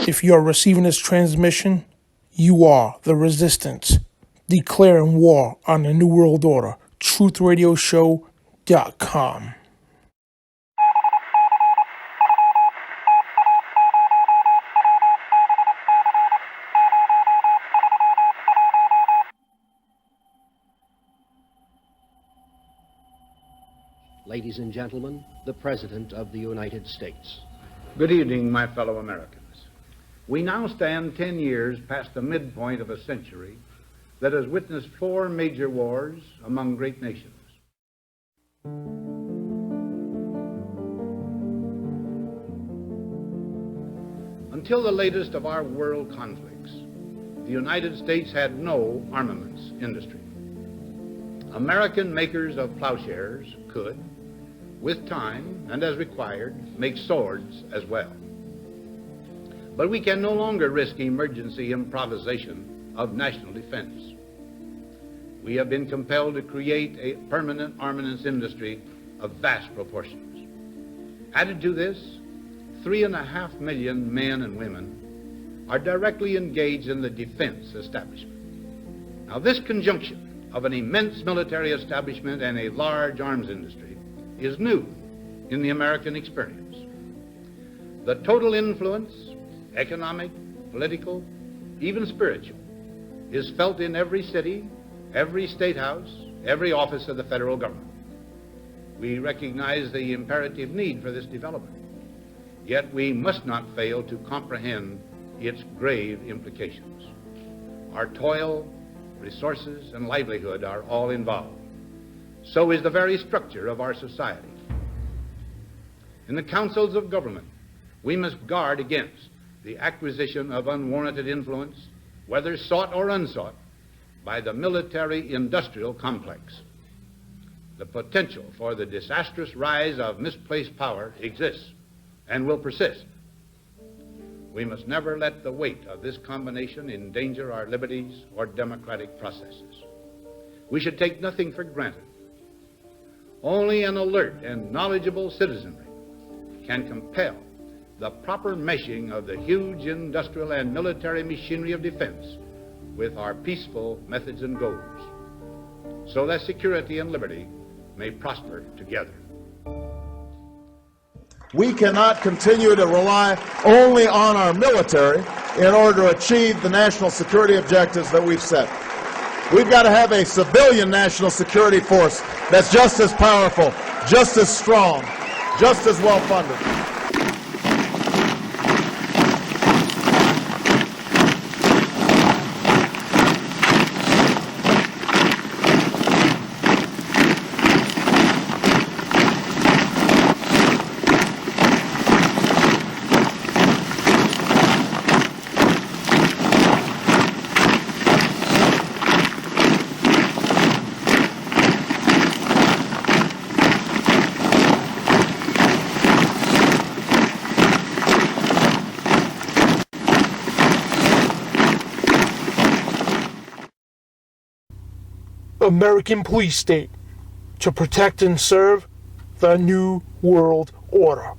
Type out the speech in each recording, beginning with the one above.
If you are receiving this transmission, you are the resistance, declaring war on the New World Order. TruthRadioShow.com. Ladies and gentlemen, the President of the United States. Good evening, my fellow Americans. We now stand 10 years past the midpoint of a century that has witnessed 4 major wars among great nations. Until the latest of our world conflicts, the United States had no armaments industry. American makers of plowshares could, with time and as required, make swords as well. But we can no longer risk emergency improvisation of national defense. We have been compelled to create a permanent armaments industry of vast proportions. Added to this, 3.5 million men and women are directly engaged in the defense establishment. Now, this conjunction of an immense military establishment and a large arms industry is new in the American experience. The total influence, economic, political, even spiritual, is felt in every city, every state house, every office of the federal government. We recognize the imperative need for this development, yet we must not fail to comprehend its grave implications. Our toil, resources, and livelihood are all involved. So is the very structure of our society. In the councils of government, we must guard against the acquisition of unwarranted influence, whether sought or unsought, by the military-industrial complex. The potential for the disastrous rise of misplaced power exists and will persist. We must never let the weight of this combination endanger our liberties or democratic processes. We should take nothing for granted. Only an alert and knowledgeable citizenry can compel the proper meshing of the huge industrial and military machinery of defense with our peaceful methods and goals, so that security and liberty may prosper together. We cannot continue to rely only on our military in order to achieve the national security objectives that we've set. We've got to have a civilian national security force that's just as powerful, just as strong, just as well funded. American police state to protect and serve the New World Order.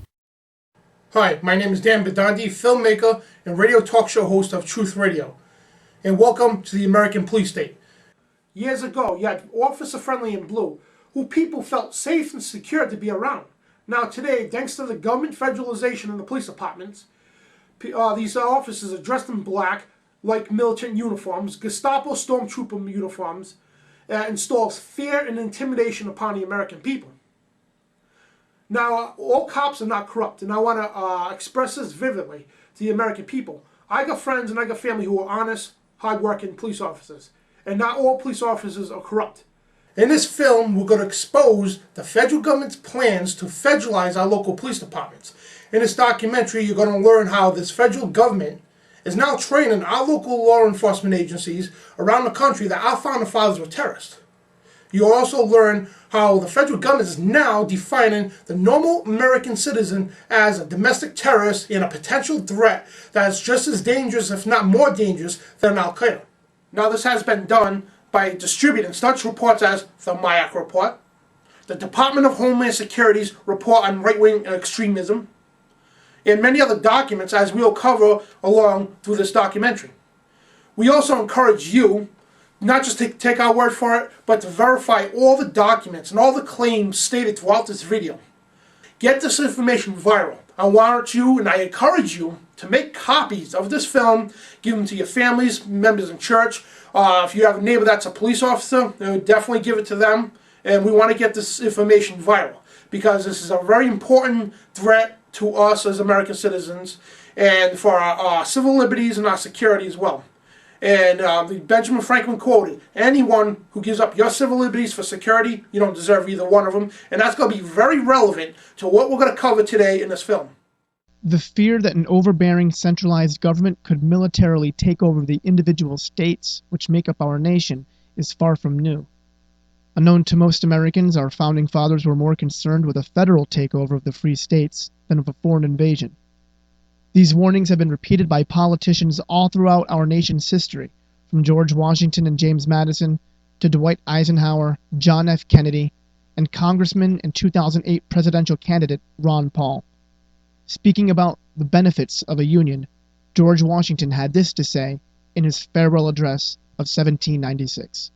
Hi, my name is Dan Bidondi, filmmaker and radio talk show host of Truth Radio, and welcome to the American police state. Years ago, you had Officer Friendly in Blue, who people felt safe and secure to be around. Now today, thanks to the government federalization of the police departments, these officers are dressed in black, like militant uniforms, Gestapo stormtrooper uniforms, installs fear and intimidation upon the American people. Now, all cops are not corrupt, and I want to express this vividly to the American people. I got friends and I got family who are honest, hard-working police officers, and not all police officers are corrupt. In this film, we're going to expose the federal government's plans to federalize our local police departments. In this documentary, you're going to learn how this federal government is now training our local law enforcement agencies around the country that our founding fathers were terrorists. You'll also learn how the federal government is now defining the normal American citizen as a domestic terrorist and a potential threat that is just as dangerous, if not more dangerous, than Al-Qaeda. Now, this has been done by distributing such reports as the Mayak Report, the Department of Homeland Security's report on right-wing extremism, and many other documents as we'll cover along through this documentary. We also encourage you not just to take our word for it, but to verify all the documents and all the claims stated throughout this video. Get this information viral. I want you and I encourage you to make copies of this film, give them to your families, members in church. If you have a neighbor that's a police officer, definitely give it to them. And we want to get this information viral because this is a very important threat to us as American citizens and for our civil liberties and our security as well. And Benjamin Franklin quoted, anyone who gives up your civil liberties for security, you don't deserve either one of them. And that's going to be very relevant to what we're going to cover today in this film. The fear that an overbearing centralized government could militarily take over the individual states which make up our nation is far from new. Unknown to most Americans, our founding fathers were more concerned with a federal takeover of the free states than of a foreign invasion. These warnings have been repeated by politicians all throughout our nation's history, from George Washington and James Madison to Dwight Eisenhower, John F. Kennedy, and Congressman and 2008 presidential candidate Ron Paul. Speaking about the benefits of a union, George Washington had this to say in his farewell address of 1796.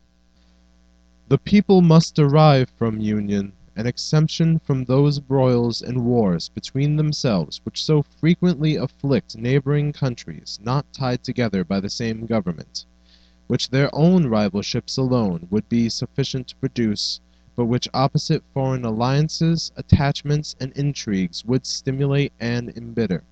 The people must derive from union an exemption from those broils and wars between themselves which so frequently afflict neighboring countries not tied together by the same government, which their own rivalships alone would be sufficient to produce, but which opposite foreign alliances, attachments, and intrigues would stimulate and embitter.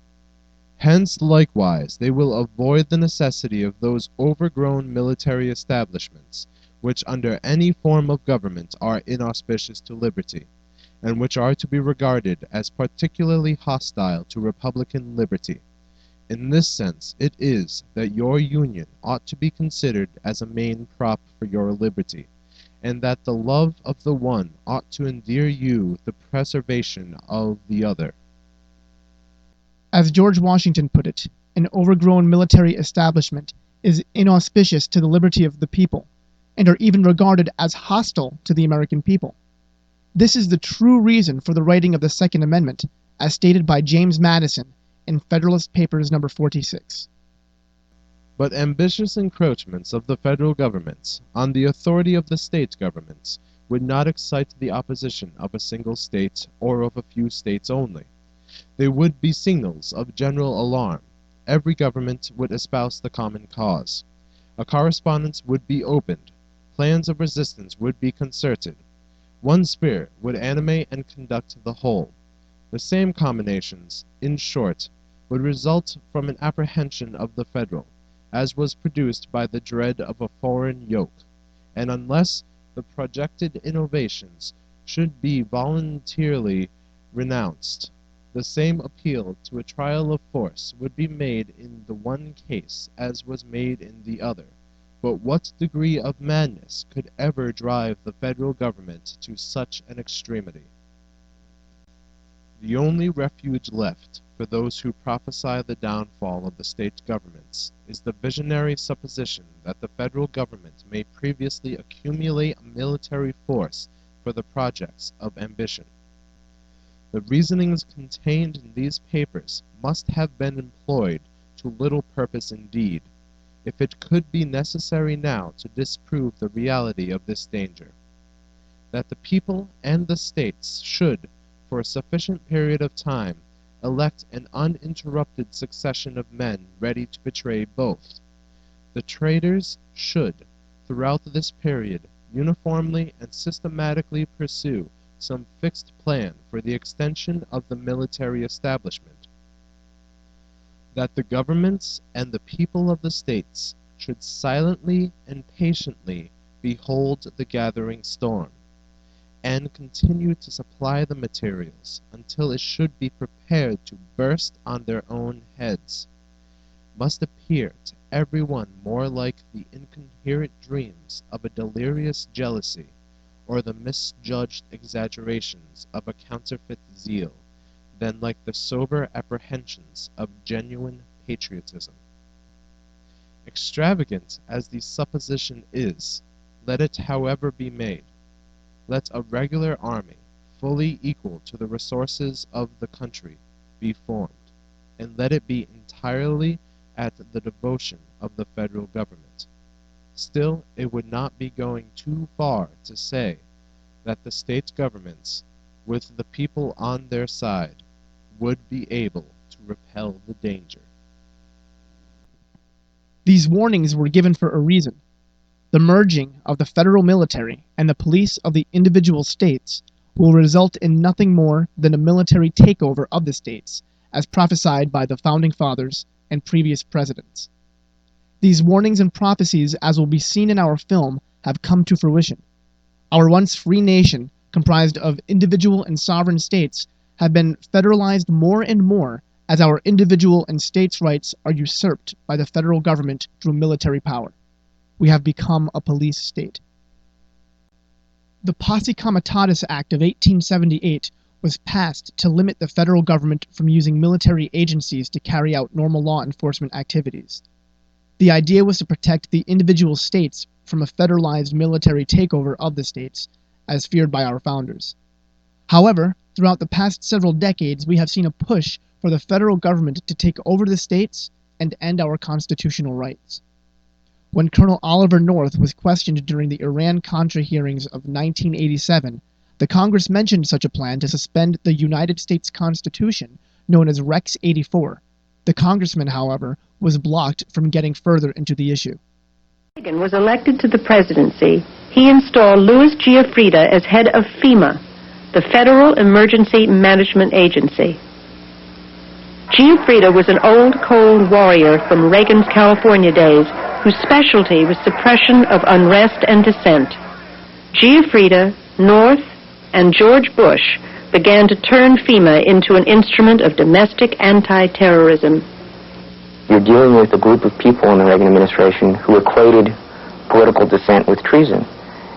Hence, likewise, they will avoid the necessity of those overgrown military establishments, which under any form of government are inauspicious to liberty, and which are to be regarded as particularly hostile to republican liberty. In this sense it is that your union ought to be considered as a main prop for your liberty, and that the love of the one ought to endear you the preservation of the other. As George Washington put it, an overgrown military establishment is inauspicious to the liberty of the people, and are even regarded as hostile to the American people. This is the true reason for the writing of the Second Amendment, as stated by James Madison in Federalist Papers No. 46. But ambitious encroachments of the federal government on the authority of the state governments would not excite the opposition of a single state or of a few states only. They would be signals of general alarm. Every government would espouse the common cause. A correspondence would be opened. Plans of resistance would be concerted. One spirit would animate and conduct the whole. The same combinations, in short, would result from an apprehension of the federal, as was produced by the dread of a foreign yoke, and unless the projected innovations should be voluntarily renounced, the same appeal to a trial of force would be made in the one case as was made in the other. But what degree of madness could ever drive the federal government to such an extremity? The only refuge left for those who prophesy the downfall of the state governments is the visionary supposition that the federal government may previously accumulate a military force for the projects of ambition. The reasonings contained in these papers must have been employed to little purpose indeed, if it could be necessary now to disprove the reality of this danger. That the people and the states should, for a sufficient period of time, elect an uninterrupted succession of men ready to betray both. The traitors should, throughout this period, uniformly and systematically pursue some fixed plan for the extension of the military establishment. That the governments and the people of the states should silently and patiently behold the gathering storm, and continue to supply the materials until it should be prepared to burst on their own heads, must appear to everyone more like the incoherent dreams of a delirious jealousy, or the misjudged exaggerations of a counterfeit zeal, than like the sober apprehensions of genuine patriotism. Extravagant as the supposition is, let it however be made, let a regular army, fully equal to the resources of the country, be formed, and let it be entirely at the devotion of the federal government. Still, it would not be going too far to say that the state governments, with the people on their side, would be able to repel the danger. These warnings were given for a reason. The merging of the federal military and the police of the individual states will result in nothing more than a military takeover of the states, as prophesied by the Founding Fathers and previous presidents. These warnings and prophecies, as will be seen in our film, have come to fruition. Our once free nation, comprised of individual and sovereign states, have been federalized more and more as our individual and states' rights are usurped by the federal government through military power. We have become a police state. The Posse Comitatus Act of 1878 was passed to limit the federal government from using military agencies to carry out normal law enforcement activities. The idea was to protect the individual states from a federalized military takeover of the states, as feared by our founders. However, throughout the past several decades, we have seen a push for the federal government to take over the states and end our constitutional rights. When Colonel Oliver North was questioned during the Iran-Contra hearings of 1987, the Congress mentioned such a plan to suspend the United States Constitution, known as Rex 84. The congressman, however, was blocked from getting further into the issue. Reagan was elected to the presidency. He installed Louis Giuffrida as head of FEMA, the Federal Emergency Management Agency. Giuffrida was an old cold warrior from Reagan's California days whose specialty was suppression of unrest and dissent. Giuffrida, North, and George Bush began to turn FEMA into an instrument of domestic anti-terrorism. You're dealing with a group of people in the Reagan administration who equated political dissent with treason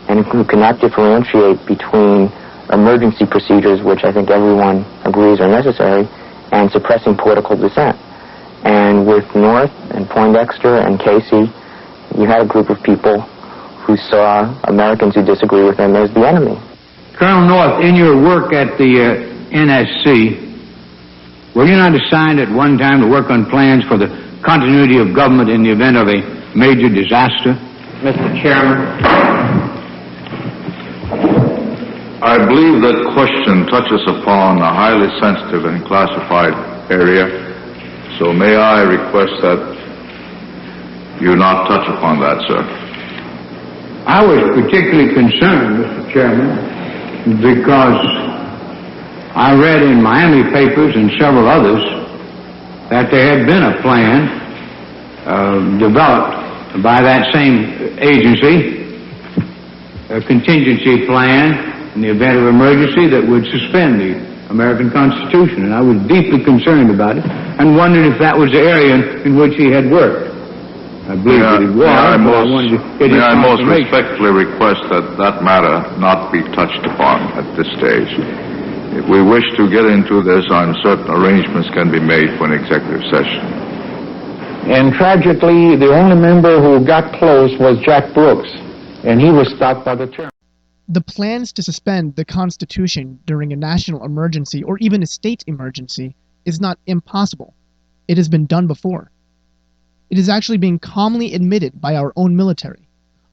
and who cannot differentiate between emergency procedures, which I think everyone agrees are necessary, and suppressing political dissent. And with North and Poindexter and Casey, you had a group of people who saw Americans who disagree with them as the enemy. Colonel North, in your work at the NSC, were you not assigned at one time to work on plans for the continuity of government in the event of a major disaster? Mr. Chairman, I believe that question touches upon a highly sensitive and classified area, so may I request that you not touch upon that, sir. I was particularly concerned, Mr. Chairman, because I read in Miami papers and several others that there had been a plan developed by that same agency, a contingency plan in the event of emergency that would suspend the American Constitution. And I was deeply concerned about it and wondered if that was the area in which he had worked. I believe that it was, may I most respectfully request that that matter not be touched upon at this stage. If we wish to get into this, I'm certain arrangements can be made for an executive session. And tragically, the only member who got close was Jack Brooks, and he was stopped by the chairman. The plans to suspend the Constitution during a national emergency or even a state emergency is not impossible. It has been done before. It is actually being calmly admitted by our own military.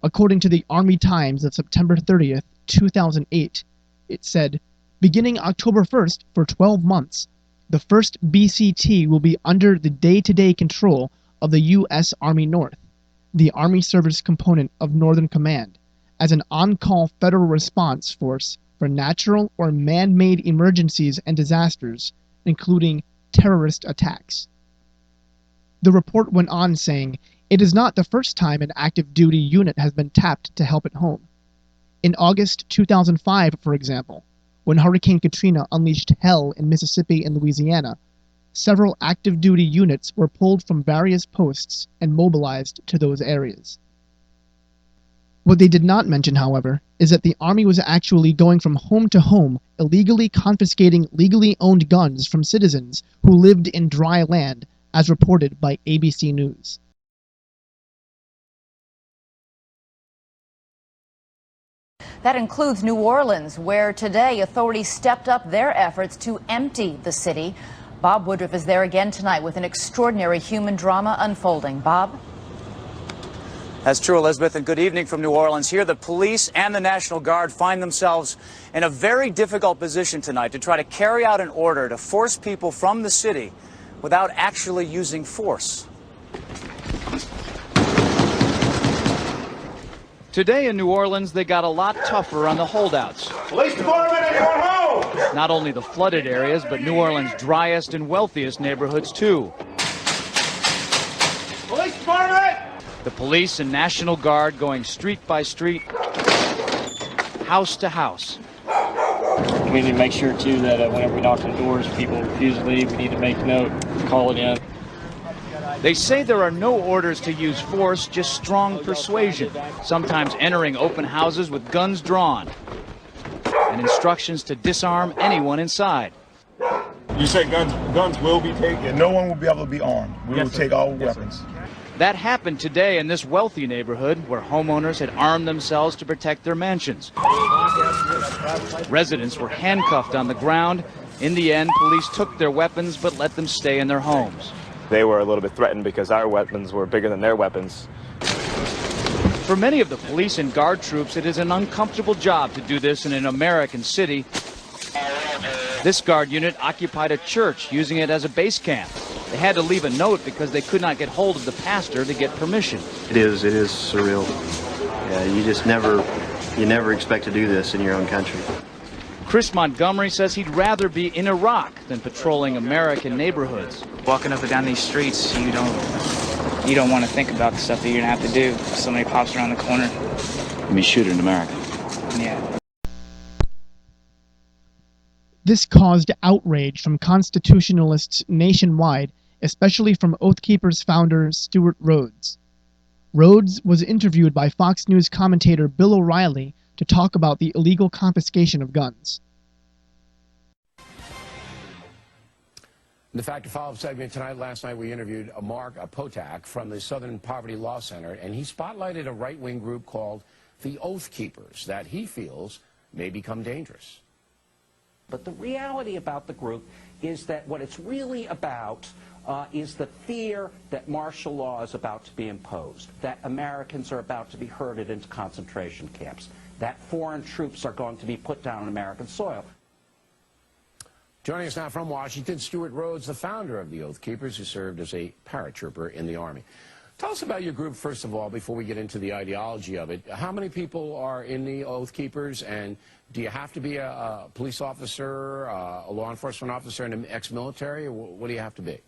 According to the Army Times of September 30th, 2008, it said, beginning October 1st for 12 months, the 1st BCT will be under the day-to-day control of the U.S. Army North, the Army Service Component of Northern Command, as an on-call federal response force for natural or man-made emergencies and disasters, including terrorist attacks. The report went on saying, it is not the first time an active duty unit has been tapped to help at home. In August 2005, for example, when Hurricane Katrina unleashed hell in Mississippi and Louisiana, several active duty units were pulled from various posts and mobilized to those areas. What they did not mention, however, is that the Army was actually going from home to home, illegally confiscating legally owned guns from citizens who lived in dry land, as reported by ABC News. That includes New Orleans, where today authorities stepped up their efforts to empty the city. Bob Woodruff is there again tonight with an extraordinary human drama unfolding. Bob? That's true, Elizabeth, and good evening from New Orleans. Here, the police and the National Guard find themselves in a very difficult position tonight to try to carry out an order to force people from the city without actually using force. Today in New Orleans, they got a lot tougher on the holdouts. Police department, anyone home? Not only the flooded areas, but New Orleans' driest and wealthiest neighborhoods, too. Police department! The police and National Guard going street by street, house to house. We need to make sure, too, that whenever we knock on doors, people refuse to leave. We need to make note, call it in. They say there are no orders to use force, just strong persuasion, sometimes entering open houses with guns drawn, and instructions to disarm anyone inside. You say guns will be taken? No one will be able to be armed. We will take all weapons. That happened today in this wealthy neighborhood where homeowners had armed themselves to protect their mansions. Residents were handcuffed on the ground. In the end, police took their weapons but let them stay in their homes. They were a little bit threatened because our weapons were bigger than their weapons. For many of the police and guard troops, it is an uncomfortable job to do this in an American city. This guard unit occupied a church, using it as a base camp. They had to leave a note because they could not get hold of the pastor to get permission. It is surreal. Yeah, you never expect to do this in your own country. Chris Montgomery says he'd rather be in Iraq than patrolling American neighborhoods. Walking up and down these streets, you don't want to think about the stuff that you're gonna have to do. Somebody pops around the corner. I mean, shoot in America. Yeah. This caused outrage from constitutionalists nationwide, especially from Oath Keepers founder Stuart Rhodes. Rhodes was interviewed by Fox News commentator Bill O'Reilly to talk about the illegal confiscation of guns. In the Fact or Follow-Up segment tonight, last night we interviewed Mark Potak from the Southern Poverty Law Center, and he spotlighted a right-wing group called the Oath Keepers that he feels may become dangerous. But the reality about the group is that what it's really about is the fear that martial law is about to be imposed, that Americans are about to be herded into concentration camps, that foreign troops are going to be put down on American soil. Joining us now from Washington, Stuart Rhodes, the founder of the Oath Keepers, who served as a paratrooper in the Army. Tell us about your group, first of all, before we get into the ideology of it. How many people are in the Oath Keepers, and do you have to be a police officer, a law enforcement officer, and an ex-military, or what do you have to be?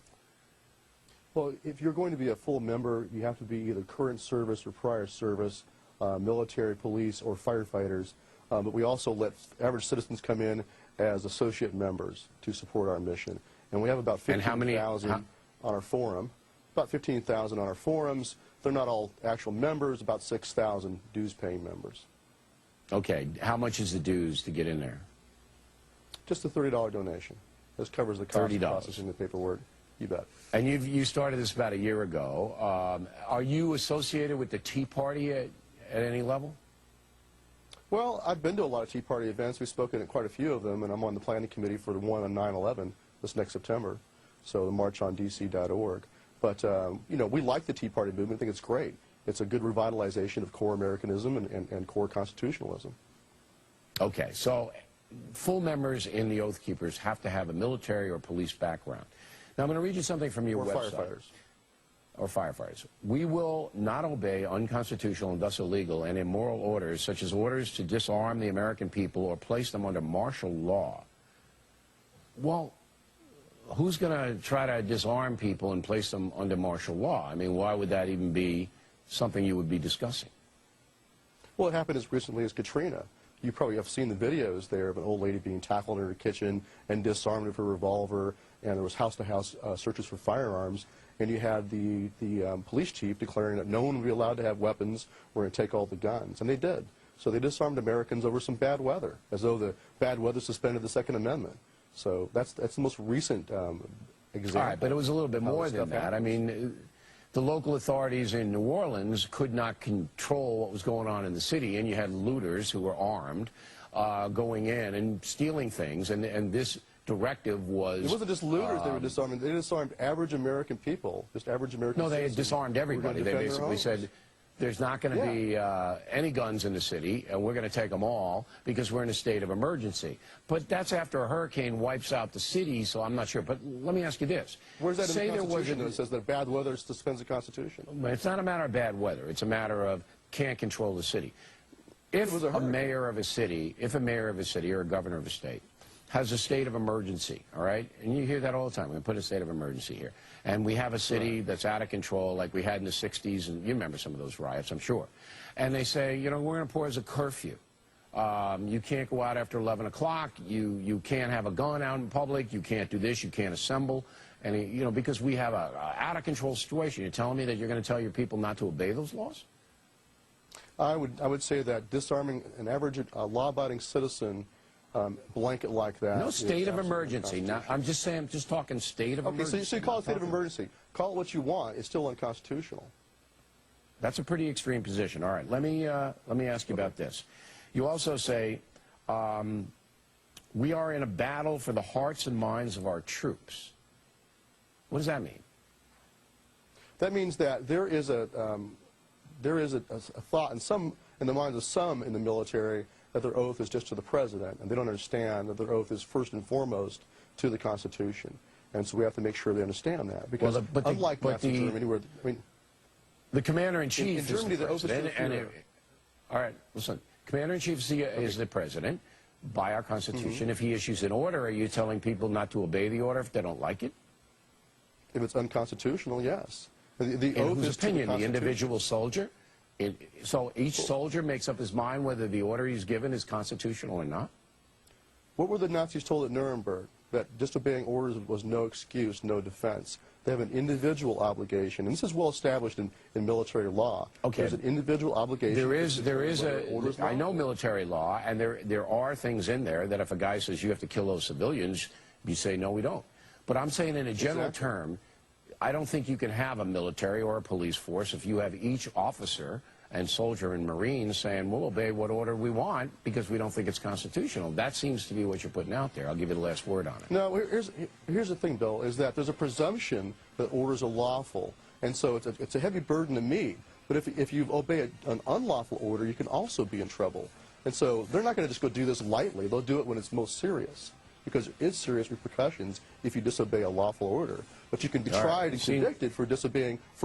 Well, if you're going to be a full member, you have to be either current service or prior service, military, police, or firefighters. But we also let average citizens come in as associate members to support our mission. And we have about 15,000 on our forum. About 15,000 on our forums. They're not all actual members, about 6,000 dues-paying members. Okay. How much is the dues to get in there? Just a $30 donation. This covers the cost of processing the paperwork. You bet. And you started this about a year ago. Are you associated with the Tea Party at any level? Well, I've been to a lot of Tea Party events. We've spoken at quite a few of them, and I'm on the planning committee for the one on 9/11 this next September, so the marchondc.org. But, you know, we like the Tea Party movement. I think it's great. It's a good revitalization of core Americanism and core constitutionalism. Okay, so full members in the Oath Keepers have to have a military or police background. Now, I'm going to read you something from your website. Firefighters. Or firefighters. We will not obey unconstitutional and thus illegal and immoral orders, such as orders to disarm the American people or place them under martial law. Well, who's going to try to disarm people and place them under martial law? I mean, why would that even be something you would be discussing? Well, it happened as recently as Katrina. You probably have seen the videos there of an old lady being tackled in her kitchen and disarmed with her revolver, and there was house-to-house searches for firearms, and you had the police chief declaring that no one would be allowed to have weapons, we're going to take all the guns, and they did. So they disarmed Americans over some bad weather, as though the bad weather suspended the Second Amendment. So that's the most recent example. All right, but it was a little bit more than that. I mean, the local authorities in New Orleans could not control what was going on in the city, and you had looters who were armed going in and stealing things, and this directive was... It wasn't just looters they were disarming. They disarmed average American people, just average American citizens. No, they had disarmed everybody. They basically said, there's not going to be any guns in the city, and we're going to take them all because we're in a state of emergency. But that's after a hurricane wipes out the city, so I'm not sure. But let me ask you this. Where's that in the Constitution that says that bad weather suspends the Constitution? It's not a matter of bad weather. It's a matter of can't control the city. If a mayor of a city or a governor of a state has a state of emergency, all right? And you hear that all the time. We're going to put a state of emergency here. And we have a city that's out of control like we had in the 60s, and you remember some of those riots, I'm sure. And they say, you know, we're going to impose a curfew. You can't go out after 11 o'clock. You can't have a gun out in public. You can't do this. You can't assemble. And, you know, because we have a out-of-control situation. You're telling me that you're going to tell your people not to obey those laws? I would say that disarming an average law-abiding citizen blanket like that. No state of emergency. Now, I'm just saying, I'm just talking state of emergency. Okay, so you call it state of emergency. Call it what you want. It's still unconstitutional. That's a pretty extreme position. All right, let me ask you about this. You also say we are in a battle for the hearts and minds of our troops. What does that mean? That means that there is a thought in the minds of some in the military that their oath is just to the president, and they don't understand that their oath is first and foremost to the Constitution. And so we have to make sure they understand that. Because unlike Nazi Germany, where, I mean, the commander-in-chief in Germany, the oath is to the Führer. All right, listen. Commander-in-chief is the president by our Constitution. If he issues an order, are you telling people not to obey the order if they don't like it? If it's unconstitutional, yes. The in oath whose is opinion? to the The individual soldier? So each soldier makes up his mind whether the order he's given is constitutional or not? What were the Nazis told at Nuremberg? That disobeying orders was no excuse, no defense. They have an individual obligation, and this is well established in military law. Okay. There's an individual obligation. I know military law, and there are things in there that if a guy says you have to kill those civilians, you say no, we don't. But I'm saying in a general term, I don't think you can have a military or a police force if you have each officer and soldier and Marine saying, we'll obey what order we want because we don't think it's constitutional. That seems to be what you're putting out there. I'll give you the last word on it. No, here's the thing, Bill, is that there's a presumption that orders are lawful, and so it's a heavy burden to meet. But if you obey an unlawful order, you can also be in trouble. And so they're not going to just go do this lightly. They'll do it when it's most serious, because there is serious repercussions if you disobey a lawful order. But you can be tried and convicted for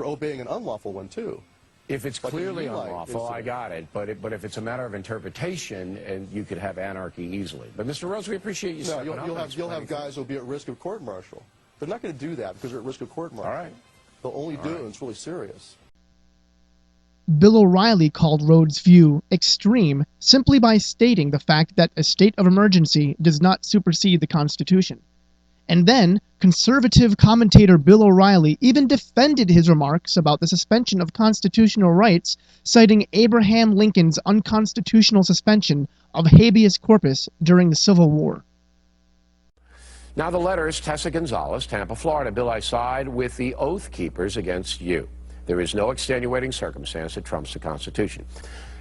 obeying an unlawful one, too. If it's clearly unlawful, I got it. But if it's a matter of interpretation, and you could have anarchy easily. But Mr. Rose, we appreciate you. No, you'll have guys who'll be at risk of court-martial. They're not going to do that because they're at risk of court-martial. All right. They'll only do it when it's really serious. Bill O'Reilly called Rhode's view extreme simply by stating the fact that a state of emergency does not supersede the Constitution. And then, conservative commentator Bill O'Reilly even defended his remarks about the suspension of constitutional rights, citing Abraham Lincoln's unconstitutional suspension of habeas corpus during the Civil War. Now the letters, Tessa Gonzalez, Tampa, Florida. Bill, I side with the Oath Keepers against you. There is no extenuating circumstance that trumps the Constitution.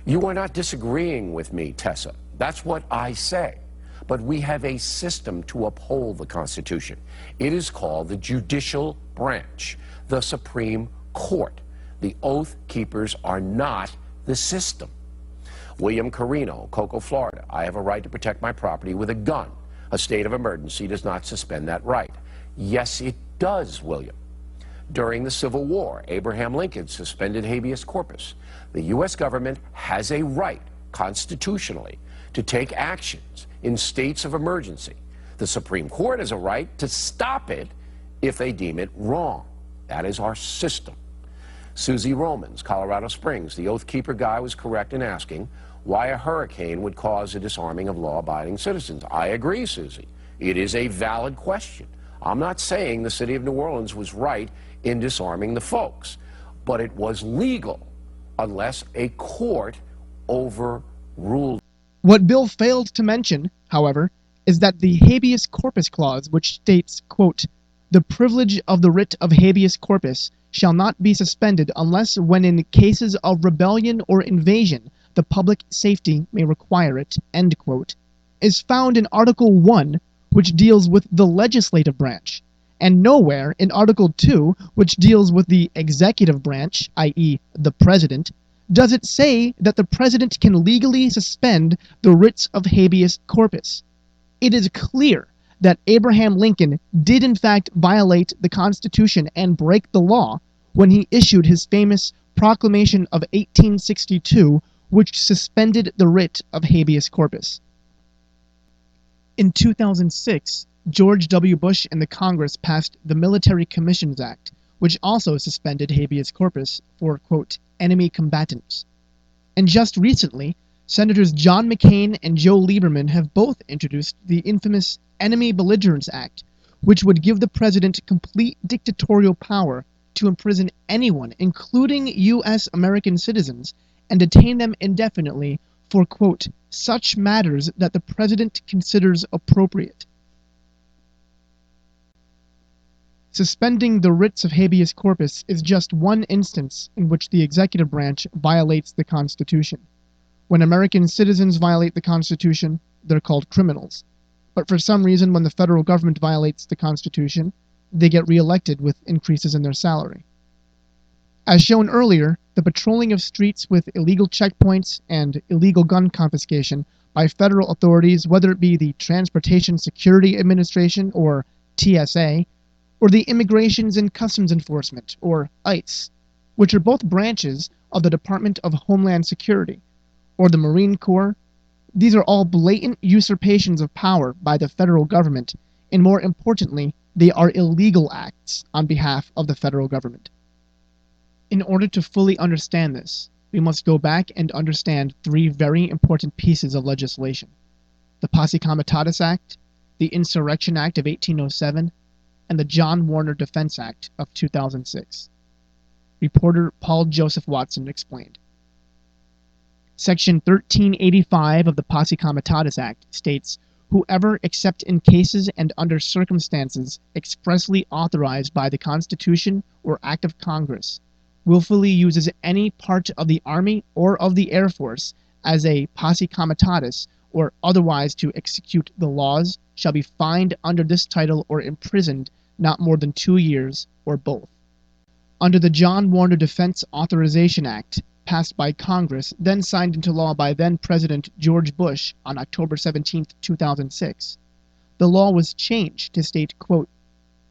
You are not disagreeing with me, Tessa. That's what I say. But we have a system to uphold the Constitution. It is called the judicial branch, the Supreme Court. The Oath Keepers are not the system. William Carino, Cocoa, Florida. I have a right to protect my property with a gun. A state of emergency does not suspend that right. Yes, it does, William. During the Civil War, Abraham Lincoln suspended habeas corpus. The U.S. government has a right, constitutionally, to take actions in states of emergency. The Supreme Court has a right to stop it if they deem it wrong. That is our system. Susie Romans, Colorado Springs. The Oath Keeper guy was correct in asking why a hurricane would cause a disarming of law-abiding citizens. I agree, Susie. It is a valid question. I'm not saying the city of New Orleans was right in disarming the folks, but it was legal unless a court overruled. What Bill failed to mention, however, is that the habeas corpus clause, which states, quote, "The privilege of the writ of habeas corpus shall not be suspended unless when in cases of rebellion or invasion the public safety may require it," end quote, is found in Article 1, which deals with the legislative branch, and nowhere in Article 2, which deals with the executive branch, i.e. the president, does it say that the president can legally suspend the writs of habeas corpus. It is clear that Abraham Lincoln did in fact violate the Constitution and break the law when he issued his famous Proclamation of 1862, which suspended the writ of habeas corpus. In 2006, George W. Bush and the Congress passed the Military Commissions Act, which also suspended habeas corpus for, quote, enemy combatants. And just recently, Senators John McCain and Joe Lieberman have both introduced the infamous Enemy Belligerence Act, which would give the president complete dictatorial power to imprison anyone, including U.S. American citizens, and detain them indefinitely for, quote, such matters that the president considers appropriate. Suspending the writs of habeas corpus is just one instance in which the executive branch violates the Constitution. When American citizens violate the Constitution, they're called criminals. But for some reason, when the federal government violates the Constitution, they get reelected with increases in their salary. As shown earlier, the patrolling of streets with illegal checkpoints and illegal gun confiscation by federal authorities, whether it be the Transportation Security Administration, or TSA, or the Immigrations and Customs Enforcement, or ICE, which are both branches of the Department of Homeland Security, or the Marine Corps, these are all blatant usurpations of power by the federal government, and more importantly, they are illegal acts on behalf of the federal government. In order to fully understand this, we must go back and understand three very important pieces of legislation: the Posse Comitatus Act, the Insurrection Act of 1807, and the John Warner Defense Act of 2006. Reporter Paul Joseph Watson explained. Section 1385 of the Posse Comitatus Act states, "Whoever, except in cases and under circumstances expressly authorized by the Constitution or Act of Congress, willfully uses any part of the Army or of the Air Force as a posse comitatus or otherwise to execute the laws, shall be fined under this title or imprisoned not more than 2 years, or both." Under the John Warner Defense Authorization Act, passed by Congress, then signed into law by then-President George Bush on October 17, 2006, the law was changed to state, quote,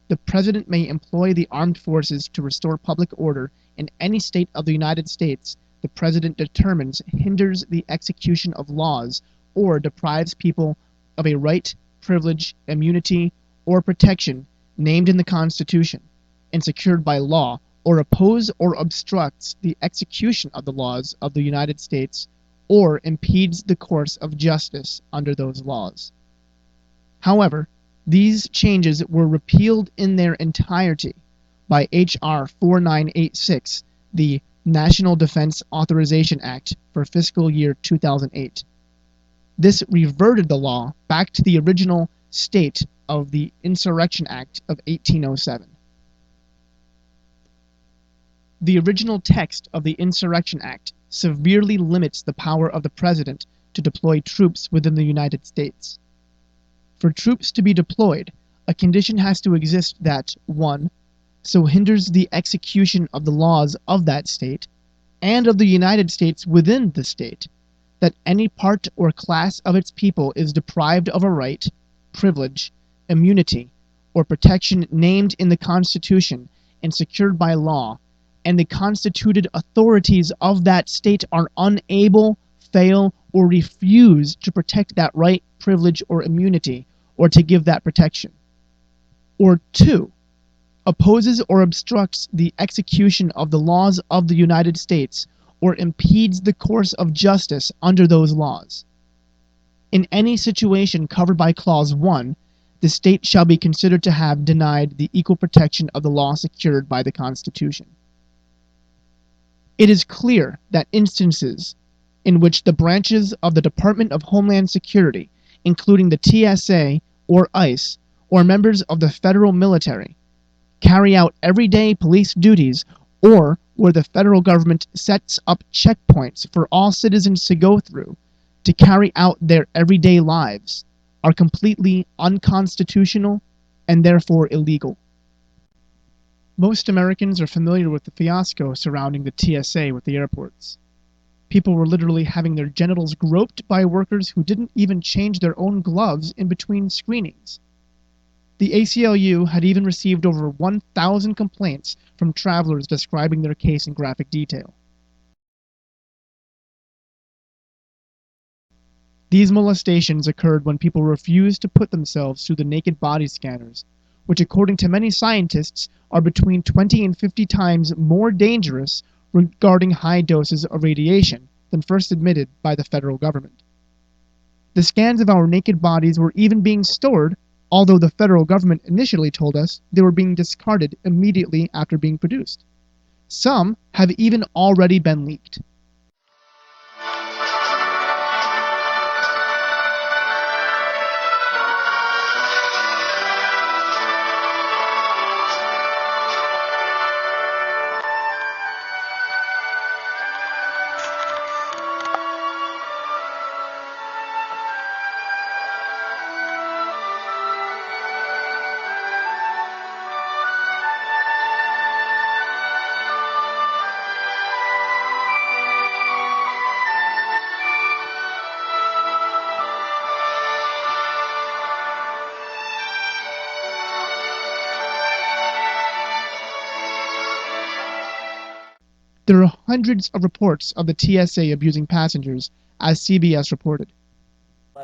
"The President may employ the armed forces to restore public order in any state of the United States the President determines hinders the execution of laws or deprives people of a right, privilege, immunity, or protection named in the Constitution and secured by law, or oppose or obstructs the execution of the laws of the United States, or impedes the course of justice under those laws." However, these changes were repealed in their entirety by H.R. 4986, the National Defense Authorization Act for fiscal year 2008. This reverted the law back to the original state of the Insurrection Act of 1807. The original text of the Insurrection Act severely limits the power of the President to deploy troops within the United States. For troops to be deployed, a condition has to exist that, 1. So hinders the execution of the laws of that state, and of the United States within the state, that any part or class of its people is deprived of a right, privilege, immunity, or protection named in the Constitution and secured by law, and the constituted authorities of that state are unable, fail, or refuse to protect that right, privilege, or immunity, or to give that protection. Or 2, opposes or obstructs the execution of the laws of the United States, or impedes the course of justice under those laws. In any situation covered by Clause 1, the state shall be considered to have denied the equal protection of the law secured by the Constitution. It is clear that instances in which the branches of the Department of Homeland Security, including the TSA or ICE, or members of the federal military, carry out everyday police duties, or where the federal government sets up checkpoints for all citizens to go through to carry out their everyday lives, are completely unconstitutional and therefore illegal. Most Americans are familiar with the fiasco surrounding the TSA with the airports. People were literally having their genitals groped by workers who didn't even change their own gloves in between screenings. The ACLU had even received over 1,000 complaints from travelers describing their case in graphic detail. These molestations occurred when people refused to put themselves through the naked body scanners, which according to many scientists are between 20 and 50 times more dangerous regarding high doses of radiation than first admitted by the federal government. The scans of our naked bodies were even being stored, although the federal government initially told us they were being discarded immediately after being produced. Some have even already been leaked. There are hundreds of reports of the TSA abusing passengers, as CBS reported.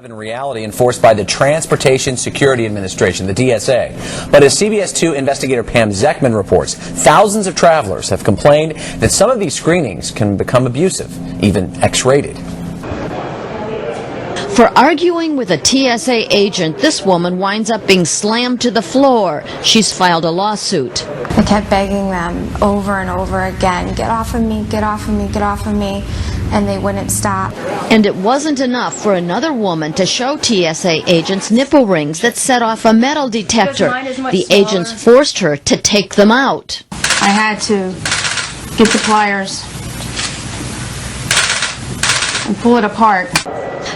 In reality enforced by the Transportation Security Administration, the TSA. But as CBS 2 investigator Pam Zeckman reports, thousands of travelers have complained that some of these screenings can become abusive, even X-rated. For arguing with a TSA agent, this woman winds up being slammed to the floor. She's filed a lawsuit. I kept begging them over and over again, get off of me, get off of me, get off of me, and they wouldn't stop. And it wasn't enough for another woman to show TSA agents nipple rings that set off a metal detector. The agents forced her to take them out. I had to get the pliers and pull it apart.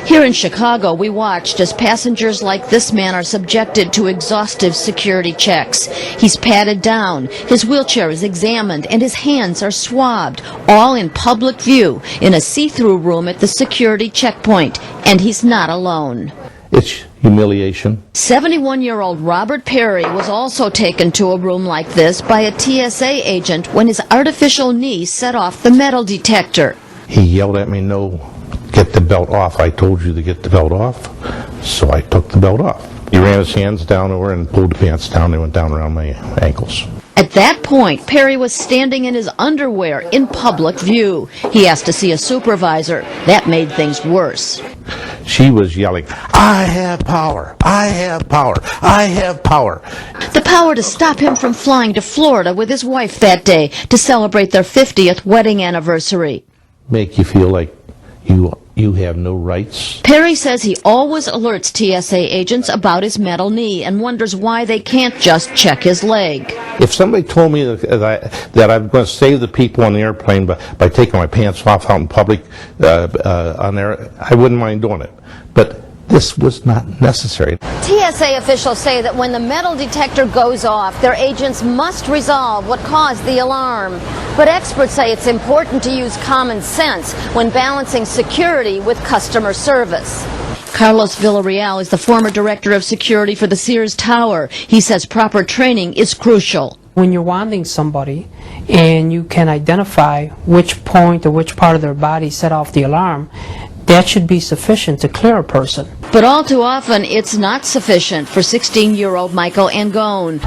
Here in Chicago, we watched as passengers like this man are subjected to exhaustive security checks. He's patted down, his wheelchair is examined, and his hands are swabbed, all in public view, in a see-through room at the security checkpoint. And he's not alone. It's humiliation. 71-year-old Robert Perry was also taken to a room like this by a TSA agent when his artificial knee set off the metal detector. He yelled at me, "No, get the belt off. I told you to get the belt off." So I took the belt off. He ran his hands down over and pulled the pants down. They went down around my ankles. At that point, Perry was standing in his underwear in public view. He asked to see a supervisor. That made things worse. She was yelling, "I have power, I have power, I have power." The power to stop him from flying to Florida with his wife that day to celebrate their 50th wedding anniversary. Make you feel like you have no rights. Perry says he always alerts TSA agents about his metal knee and wonders why they can't just check his leg. If somebody told me that I'm going to save the people on the airplane by taking my pants off out in public on there, I wouldn't mind doing it. But this was not necessary. TSA officials say that when the metal detector goes off, their agents must resolve what caused the alarm. But experts say it's important to use common sense when balancing security with customer service. Carlos Villarreal is the former director of security for the Sears Tower. He says proper training is crucial. When you're wanding somebody and you can identify which point or which part of their body set off the alarm, that should be sufficient to clear a person. But all too often, it's not sufficient for 16-year-old Michael Angone.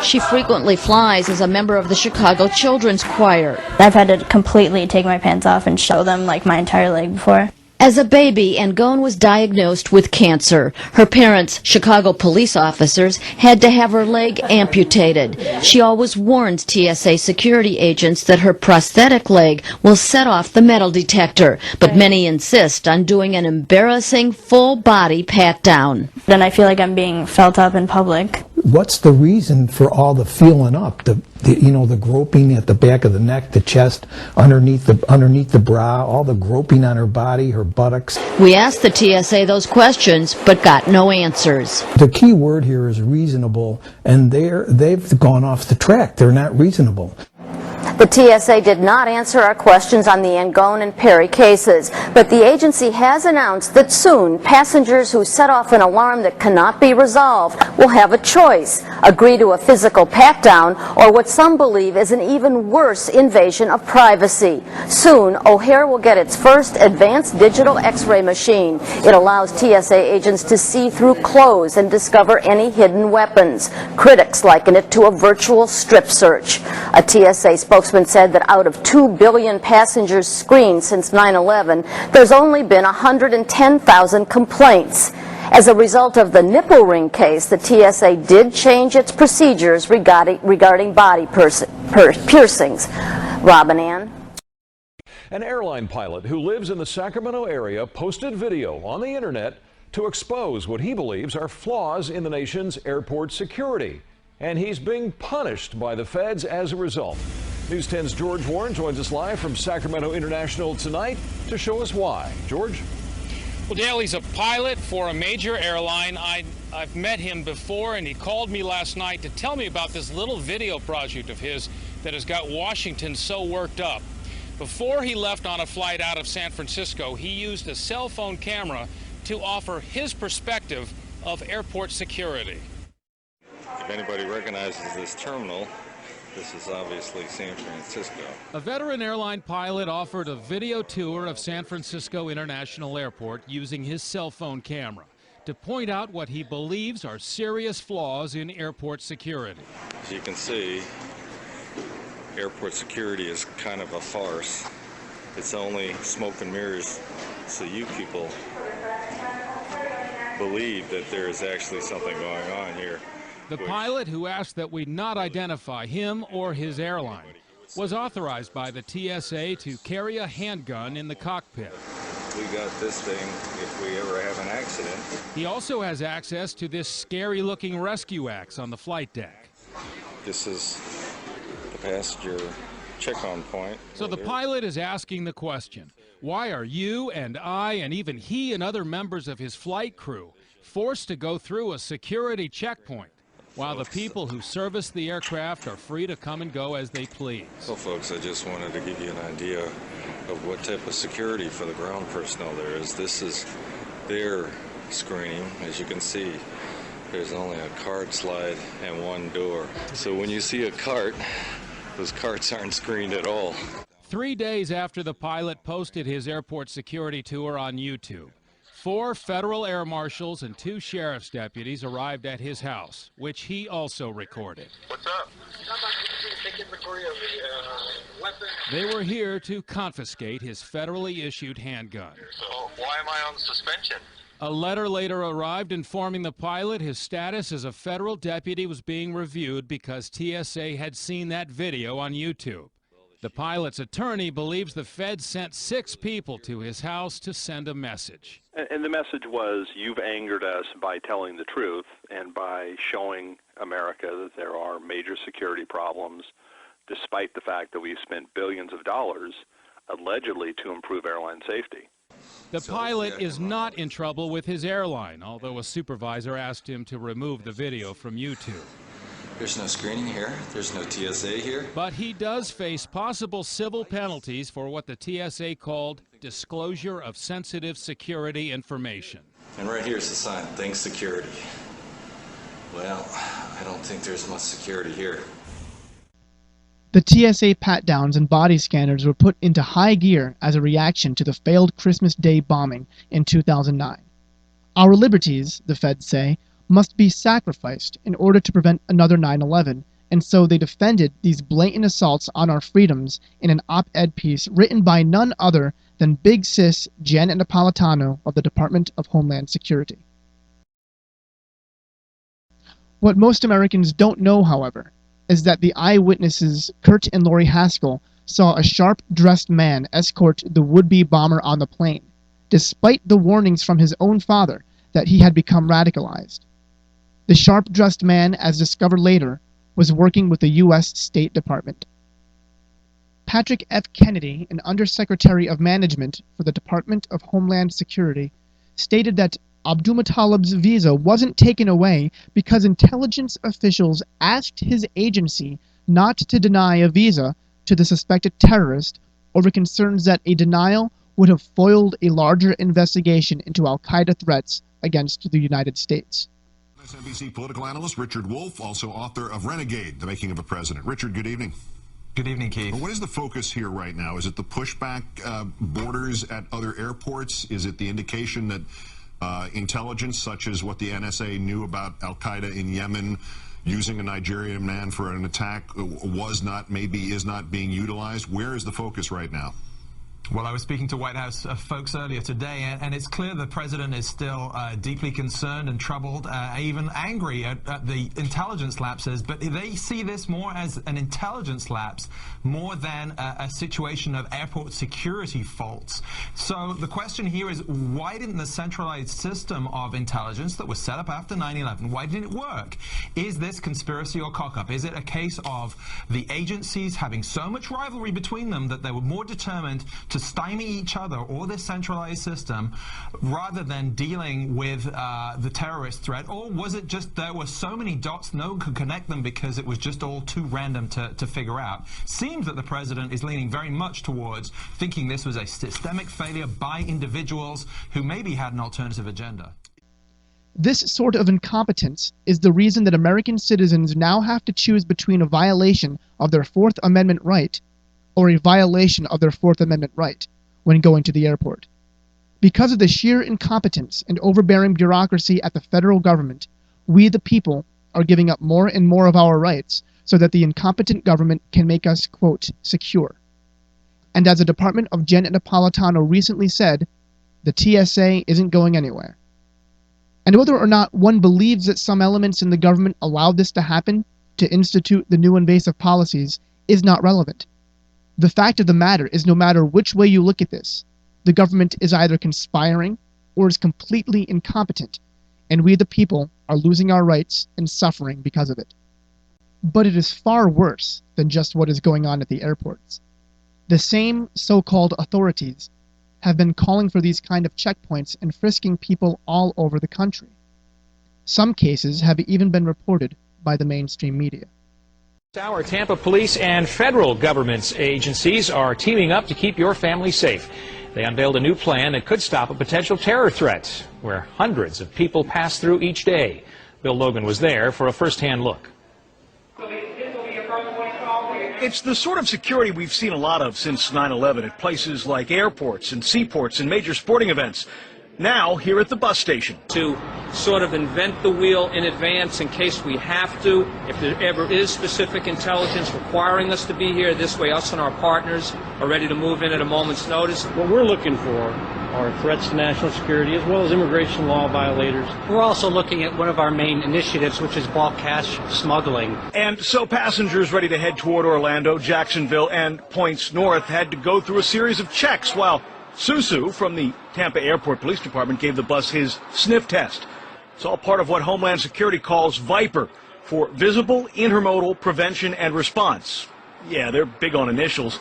She frequently flies as a member of the Chicago Children's Choir. I've had to completely take my pants off and show them like my entire leg before. As a baby, Angone was diagnosed with cancer. Her parents, Chicago police officers, had to have her leg amputated. She always warns TSA security agents that her prosthetic leg will set off the metal detector, but many insist on doing an embarrassing full-body pat-down. Then I feel like I'm being felt up in public. what's the reason for all the feeling up, the groping at the back of the neck, the chest, underneath the bra, all the groping on her body, her buttocks? We asked the TSA those questions, but got no answers. The key word here is reasonable, and they've gone off the track. They're not reasonable. The TSA did not answer our questions on the Angone and Perry cases, but the agency has announced that soon passengers who set off an alarm that cannot be resolved will have a choice: agree to a physical pat-down or what some believe is an even worse invasion of privacy. Soon, O'Hare will get its first advanced digital X-ray machine. It allows TSA agents to see through clothes and discover any hidden weapons. Critics liken it to a virtual strip search. A TSA spokesman said that out of 2 billion passengers screened since 9/11, there's only been 110,000 complaints. As a result of the nipple ring case, the TSA did change its procedures regarding body piercings. Robin Ann. An airline pilot who lives in the Sacramento area posted video on the internet to expose what he believes are flaws in the nation's airport security. And he's being punished by the feds as a result. News 10's George Warren joins us live from Sacramento International tonight to show us why. George? Well, Dale, he's a pilot for a major airline. I've met him before, and he called me last night to tell me about this little video project of his that has got Washington so worked up. Before he left on a flight out of San Francisco, he used a cell phone camera to offer his perspective of airport security. If anybody recognizes this terminal, this is obviously San Francisco. A veteran airline pilot offered a video tour of San Francisco International Airport using his cell phone camera to point out what he believes are serious flaws in airport security. As you can see, airport security is kind of a farce. It's only smoke and mirrors, so you people believe that there is actually something going on here. The pilot, who asked that we not identify him or his airline, was authorized by the TSA to carry a handgun in the cockpit. We got this thing if we ever have an accident. He also has access to this scary-looking rescue axe on the flight deck. This is the passenger check-on point. So the pilot is asking the question, why are you and I and even he and other members of his flight crew forced to go through a security checkpoint, while the people who service the aircraft are free to come and go as they please? Well, folks, I just wanted to give you an idea of what type of security for the ground personnel there is. This is their screening. As you can see, there's only a cart slide and one door. So when you see a cart, those carts aren't screened at all. 3 days after the pilot posted his airport security tour on YouTube, 4 federal air marshals and 2 sheriff's deputies arrived at his house, which he also recorded. What's up? They were here to confiscate his federally issued handgun. So why am I on suspension? A letter later arrived informing the pilot his status as a federal deputy was being reviewed because TSA had seen that video on YouTube. The pilot's attorney believes the feds sent 6 people to his house to send a message. And the message was, you've angered us by telling the truth and by showing America that there are major security problems, despite the fact that we've spent billions of dollars allegedly to improve airline safety. The pilot is not in trouble with his airline, although a supervisor asked him to remove the video from YouTube. There's no screening here. There's no TSA here. But he does face possible civil penalties for what the TSA called disclosure of sensitive security information. And right here's the sign, thanks security. Well, I don't think there's much security here. The TSA pat-downs and body scanners were put into high gear as a reaction to the failed Christmas Day bombing in 2009. Our liberties, the feds say, must be sacrificed in order to prevent another 9/11, and so they defended these blatant assaults on our freedoms in an op-ed piece written by none other than Big Sis Janet Napolitano of the Department of Homeland Security. What most Americans don't know, however, is that the eyewitnesses Kurt and Lori Haskell saw a sharp-dressed man escort the would-be bomber on the plane, despite the warnings from his own father that he had become radicalized. The sharp-dressed man, as discovered later, was working with the U.S. State Department. Patrick F. Kennedy, an Undersecretary of Management for the Department of Homeland Security, stated that Abdulmutallab's visa wasn't taken away because intelligence officials asked his agency not to deny a visa to the suspected terrorist over concerns that a denial would have foiled a larger investigation into al-Qaeda threats against the United States. MSNBC political analyst Richard Wolff, also author of Renegade, The Making of a President. Richard, good evening. Good evening, Keith. Well, what is the focus here right now? Is it the pushback borders at other airports? Is it the indication that intelligence, such as what the NSA knew about al-Qaeda in Yemen, using a Nigerian man for an attack, was not, maybe is not being utilized? Where is the focus right now? Well, I was speaking to White House folks earlier today, and it's clear the president is still deeply concerned and troubled, even angry at the intelligence lapses, but they see this more as an intelligence lapse more than a situation of airport security faults. So the question here is, why didn't the centralized system of intelligence that was set up after 9/11, why didn't it work? Is this conspiracy or cock-up? Is it a case of the agencies having so much rivalry between them that they were more determined to stymie each other or this centralized system rather than dealing with the terrorist threat? Or was it just there were so many dots no one could connect them because it was just all too random to figure out? Seems that the president is leaning very much towards thinking this was a systemic failure by individuals who maybe had an alternative agenda. This sort of incompetence is the reason that American citizens now have to choose between a violation of their Fourth Amendment right or a violation of their Fourth Amendment right when going to the airport. Because of the sheer incompetence and overbearing bureaucracy at the federal government, we the people are giving up more and more of our rights so that the incompetent government can make us, quote, secure. And as the Department of Jen Napolitano recently said, the TSA isn't going anywhere. And whether or not one believes that some elements in the government allowed this to happen, to institute the new invasive policies, is not relevant. The fact of the matter is, no matter which way you look at this, the government is either conspiring or is completely incompetent, and we the people are losing our rights and suffering because of it. But it is far worse than just what is going on at the airports. The same so-called authorities have been calling for these kind of checkpoints and frisking people all over the country. Some cases have even been reported by the mainstream media. Our Tampa police and federal government agencies are teaming up to keep your family safe. They unveiled a new plan that could stop a potential terror threat where hundreds of people pass through each day. Bill Logan was there for a first-hand look. It's the sort of security we've seen a lot of since 9/11 at places like airports and seaports and major sporting events. Now, here at the bus station. To sort of invent the wheel in advance in case we have to, if there ever is specific intelligence requiring us to be here, this way us and our partners are ready to move in at a moment's notice. What we're looking for are threats to national security as well as immigration law violators. We're also looking at one of our main initiatives, which is bulk cash smuggling. And so passengers ready to head toward Orlando, Jacksonville, and points north had to go through a series of checks while Susu from the Tampa Airport Police Department gave the bus his sniff test. It's all part of what Homeland Security calls VIPER, for Visible Intermodal Prevention and Response. Yeah, they're big on initials.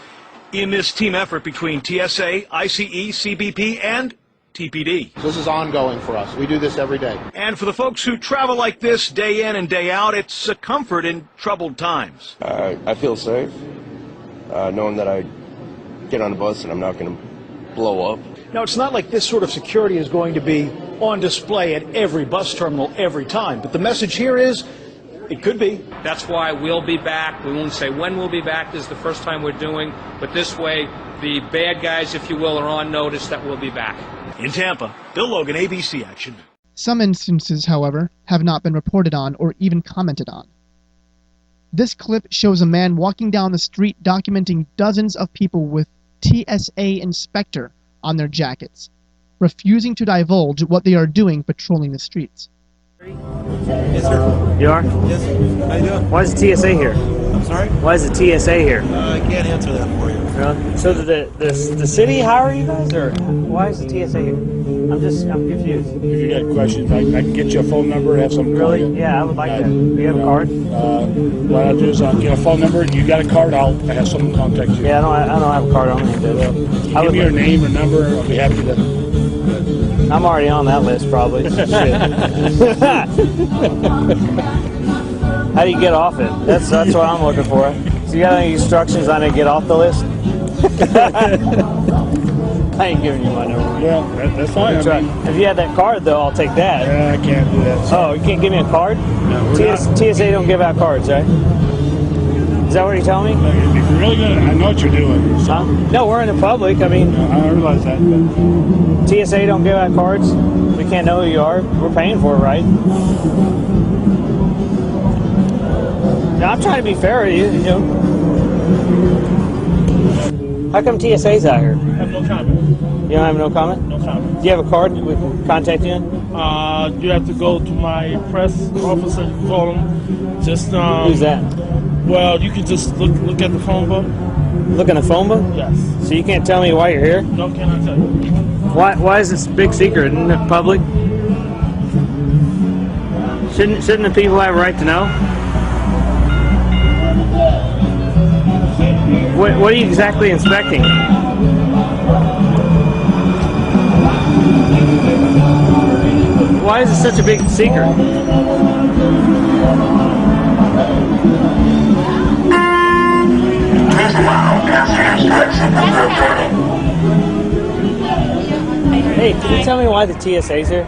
In this team effort between TSA, ICE, CBP, and TPD. This is ongoing for us. We do this every day. And for the folks who travel like this day in and day out, it's a comfort in troubled times. I feel safe, knowing that I get on a bus and I'm not going to blow up. Now, it's not like this sort of security is going to be on display at every bus terminal every time, but the message here is it could be. That's why we'll be back. We won't say when we'll be back. This is the first time we're doing, but this way the bad guys, if you will, are on notice that we'll be back. In Tampa, Bill Logan, ABC Action. Some instances, however, have not been reported on or even commented on. This clip shows a man walking down the street documenting dozens of people with TSA inspector on their jackets, refusing to divulge what they are doing patrolling the streets. Yes, sir. You are? Yes. How you doing? Why is the TSA here? I'm sorry? Why is the TSA here? I can't answer that for you. Really? So did the city hire you guys, or why is the TSA here? I'm confused. If you got questions, I can get you a phone number, have some. Really? Yeah, I would like that. Do you have a card? What I'll do is I'll get a phone number. You got a card? I'll have someone contact you. Yeah, I don't have a card on me. Give me your name or number. I'll be happy to. I'm already on that list, probably. Shit. How do you get off it? That's what I'm looking for. So you got any instructions on how to get off the list? I ain't giving you my number. Yeah, that's fine. If you had that card, though, I'll take that. Yeah, I can't do that. Oh, you can't give me a card? No, TSA don't give out cards, right? Is that what you're telling me? If you're really good, I know what you're doing. So. No, we're in the public. I mean, I realize that. But. TSA don't give out cards. We can't know who you are. We're paying for it, right? Now, I'm trying to be fair with you. You know. How come TSA's out here? I have no comment. You don't have no comment? No comment. Do you have a card we can contact you in? You have to go to my press officer and call them. Just Who's that? Well, you can just look at the phone book. Look in the phone book? Yes. So you can't tell me why you're here? No, can I tell you? Why is this big secret? Isn't it public? Shouldn't the people have a right to know? What are you exactly inspecting? Why is it such a big secret? Hey, can you tell me why the TSA's here?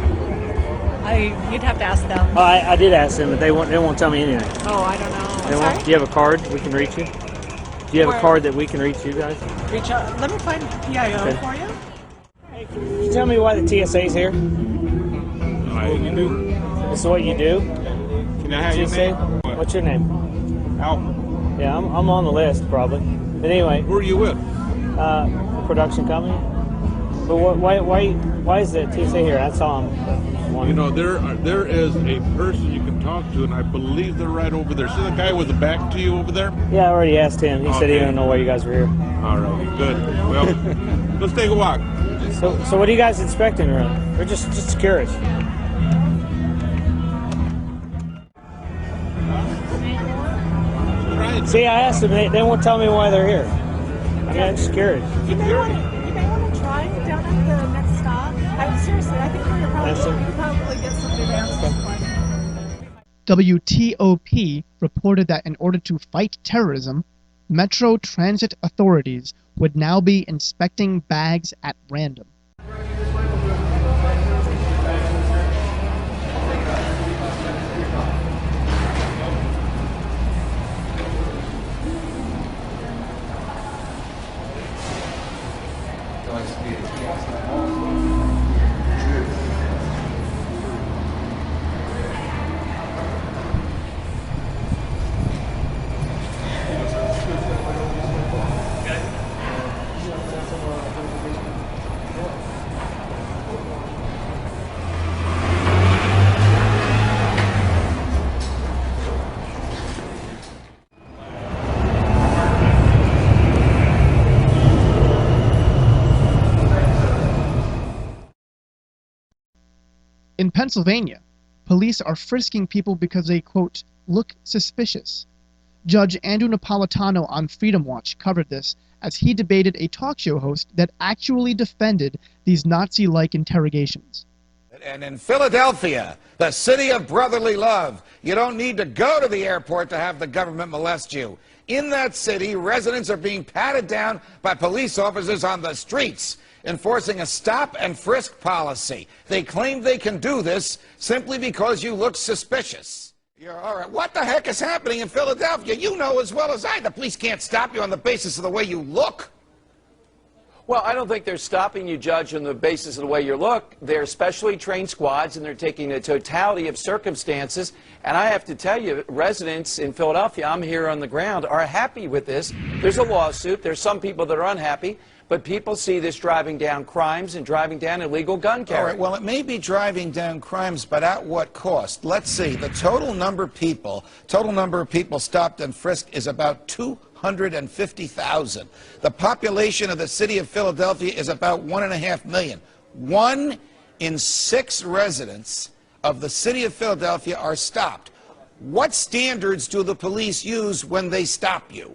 You'd have to ask them. Oh, I did ask them, but they won't tell me anything. Oh, I don't know. Sorry? Do you have a card we can reach you? Do you have a card that we can reach you guys? Reach out. Let me find PIO for you. Hey, can you tell me why the TSA's here? What you do? This is what you do? Can I have your name? What's your name? Al. Yeah, I'm on the list probably. But anyway. Who are you with? The production company. But why is the TSA here? That's all I'm wondering. You know, there is a person you can talk to, and I believe they're right over there. See the guy with the back to you over there? Yeah, I already asked him. He said he didn't know why you guys were here. All right, good. Well, let's take a walk. So what are you guys inspecting around? We're just curious. See, I asked them. They won't tell me why they're here. I'm just curious. You may want to try down at the next stop. Seriously, I think you'll probably get some good answers. WTOP reported that in order to fight terrorism, Metro Transit authorities would now be inspecting bags at random. In Pennsylvania, police are frisking people because they, quote, look suspicious. Judge Andrew Napolitano on Freedom Watch covered this as he debated a talk show host that actually defended these Nazi-like interrogations. And in Philadelphia, the city of brotherly love, you don't need to go to the airport to have the government molest you. In that city, residents are being patted down by police officers on the streets, enforcing a stop-and-frisk policy. They claim they can do this simply because you look suspicious. You're all right. What the heck is happening in Philadelphia? You know as well as I. The police can't stop you on the basis of the way you look. Well, I don't think they're stopping you, Judge, on the basis of the way you look. They're specially trained squads, and they're taking a totality of circumstances. And I have to tell you, residents in Philadelphia, I'm here on the ground, are happy with this. There's a lawsuit. There's some people that are unhappy. but people see this driving down crimes and driving down illegal gun carry. All right, well, it may be driving down crimes, but at what cost? Let's see. The total number of people stopped and frisked is about 250,000. The population of the city of Philadelphia is about 1.5 million. 1 in 6 residents of the city of Philadelphia are stopped. What standards do the police use when they stop you?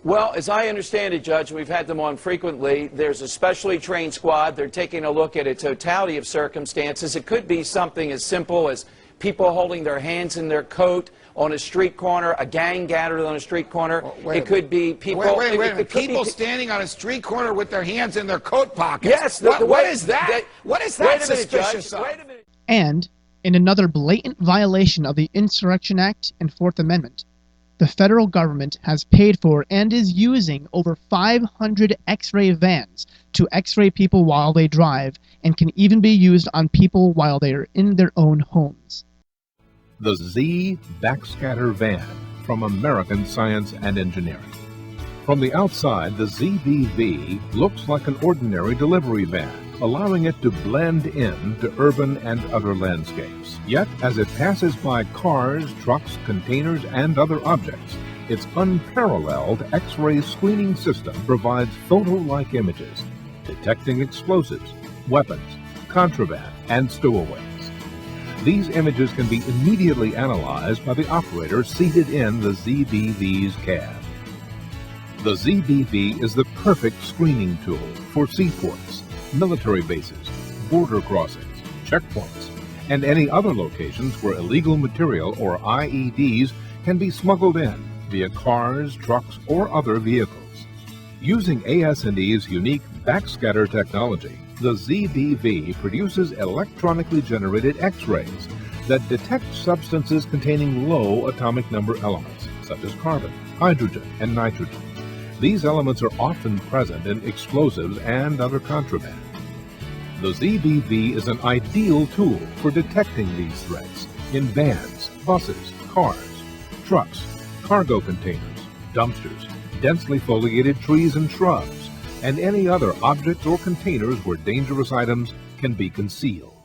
Well, as I understand it, Judge, we've had them on frequently, there's a specially trained squad. They're taking a look at a totality of circumstances. It could be something as simple as people holding their hands in their coat on a street corner, a gang gathered on a street corner. It could be people... Wait a minute. People standing on a street corner with their hands in their coat pockets. Yes. What is that? What is that suspicious of? Wait a minute. And, in another blatant violation of the Insurrection Act and Fourth Amendment, the federal government has paid for and is using over 500 X-ray vans to X-ray people while they drive, and can even be used on people while they are in their own homes. The Z Backscatter Van from American Science and Engineering. From the outside, the ZBV looks like an ordinary delivery van, allowing it to blend in to urban and other landscapes. Yet, as it passes by cars, trucks, containers, and other objects, its unparalleled X-ray screening system provides photo-like images, detecting explosives, weapons, contraband, and stowaways. These images can be immediately analyzed by the operator seated in the ZBV's cab. The ZBV is the perfect screening tool for seaports, military bases, border crossings, checkpoints, and any other locations where illegal material or IEDs can be smuggled in via cars, trucks, or other vehicles. Using AS&E's unique backscatter technology, the ZBV produces electronically generated X-rays that detect substances containing low atomic number elements, such as carbon, hydrogen, and nitrogen. These elements are often present in explosives and other contraband. The ZBV is an ideal tool for detecting these threats in vans, buses, cars, trucks, cargo containers, dumpsters, densely foliated trees and shrubs, and any other objects or containers where dangerous items can be concealed.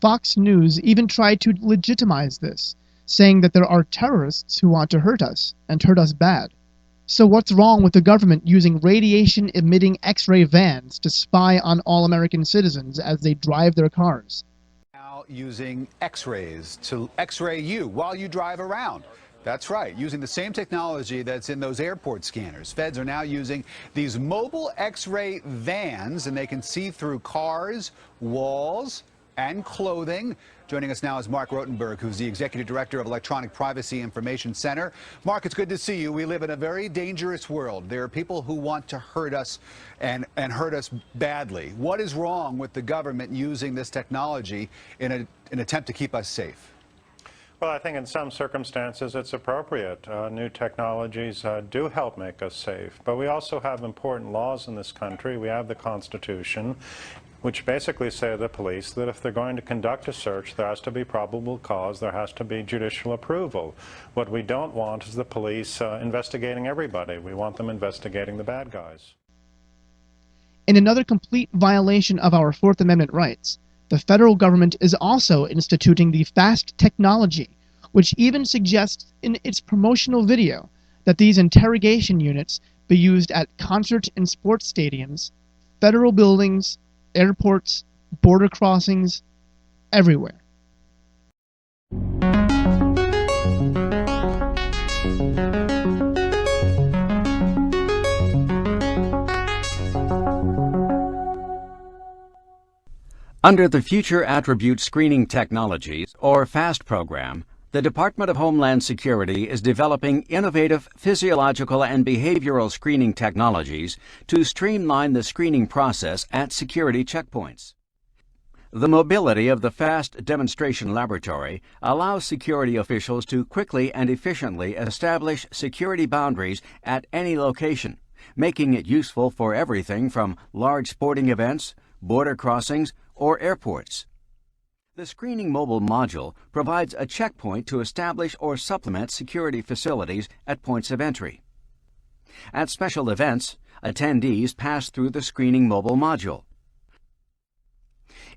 Fox News even tried to legitimize this, saying that there are terrorists who want to hurt us, and hurt us bad. So what's wrong with the government using radiation-emitting X-ray vans to spy on all American citizens as they drive their cars? Now using X-rays to X-ray you while you drive around. That's right, using the same technology that's in those airport scanners. Feds are now using these mobile X-ray vans, and they can see through cars, walls, and clothing. Joining us now is Mark Rotenberg, who's the Executive Director of Electronic Privacy Information Center. Mark, it's good to see you. We live in a very dangerous world. There are people who want to hurt us and hurt us badly. What is wrong with the government using this technology in an attempt to keep us safe? Well, I think in some circumstances it's appropriate. New technologies do help make us safe. But we also have important laws in this country. We have the Constitution, which basically say to the police that if they're going to conduct a search, there has to be probable cause, there has to be judicial approval. What we don't want is the police investigating everybody. We want them investigating the bad guys. In another complete violation of our Fourth Amendment rights, the federal government is also instituting the FAST technology, which even suggests in its promotional video that these interrogation units be used at concert and sports stadiums, federal buildings, airports, border crossings, everywhere. Under the Future Attribute Screening Technologies, or FAST program, the Department of Homeland Security is developing innovative physiological and behavioral screening technologies to streamline the screening process at security checkpoints. The mobility of the FAST demonstration laboratory allows security officials to quickly and efficiently establish security boundaries at any location, making it useful for everything from large sporting events, border crossings, or airports. The Screening Mobile module provides a checkpoint to establish or supplement security facilities at points of entry. At special events, attendees pass through the screening mobile module.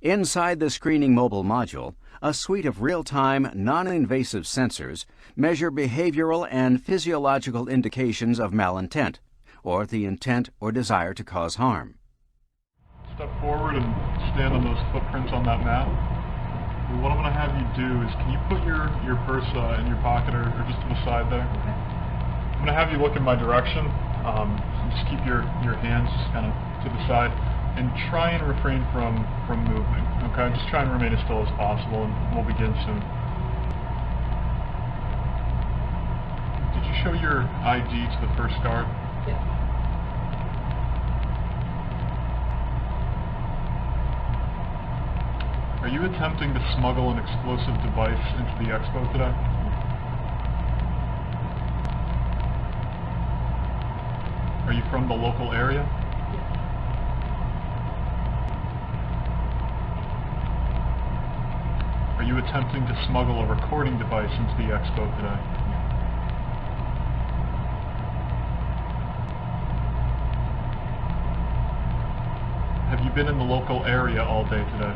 Inside the screening mobile module, a suite of real-time, non-invasive sensors measure behavioral and physiological indications of malintent, or the intent or desire to cause harm. Step forward and stand on those footprints on that map. What I'm going to have you do is, can you put your purse in your pocket or just to the side there? Okay. I'm going to have you look in my direction. Just keep your hands just kind of to the side and try and refrain from moving. Okay, just try and remain as still as possible, and we'll begin soon. Did you show your ID to the first guard? Yeah. Are you attempting to smuggle an explosive device into the expo today? Are you from the local area? Are you attempting to smuggle a recording device into the expo today? Have you been in the local area all day today?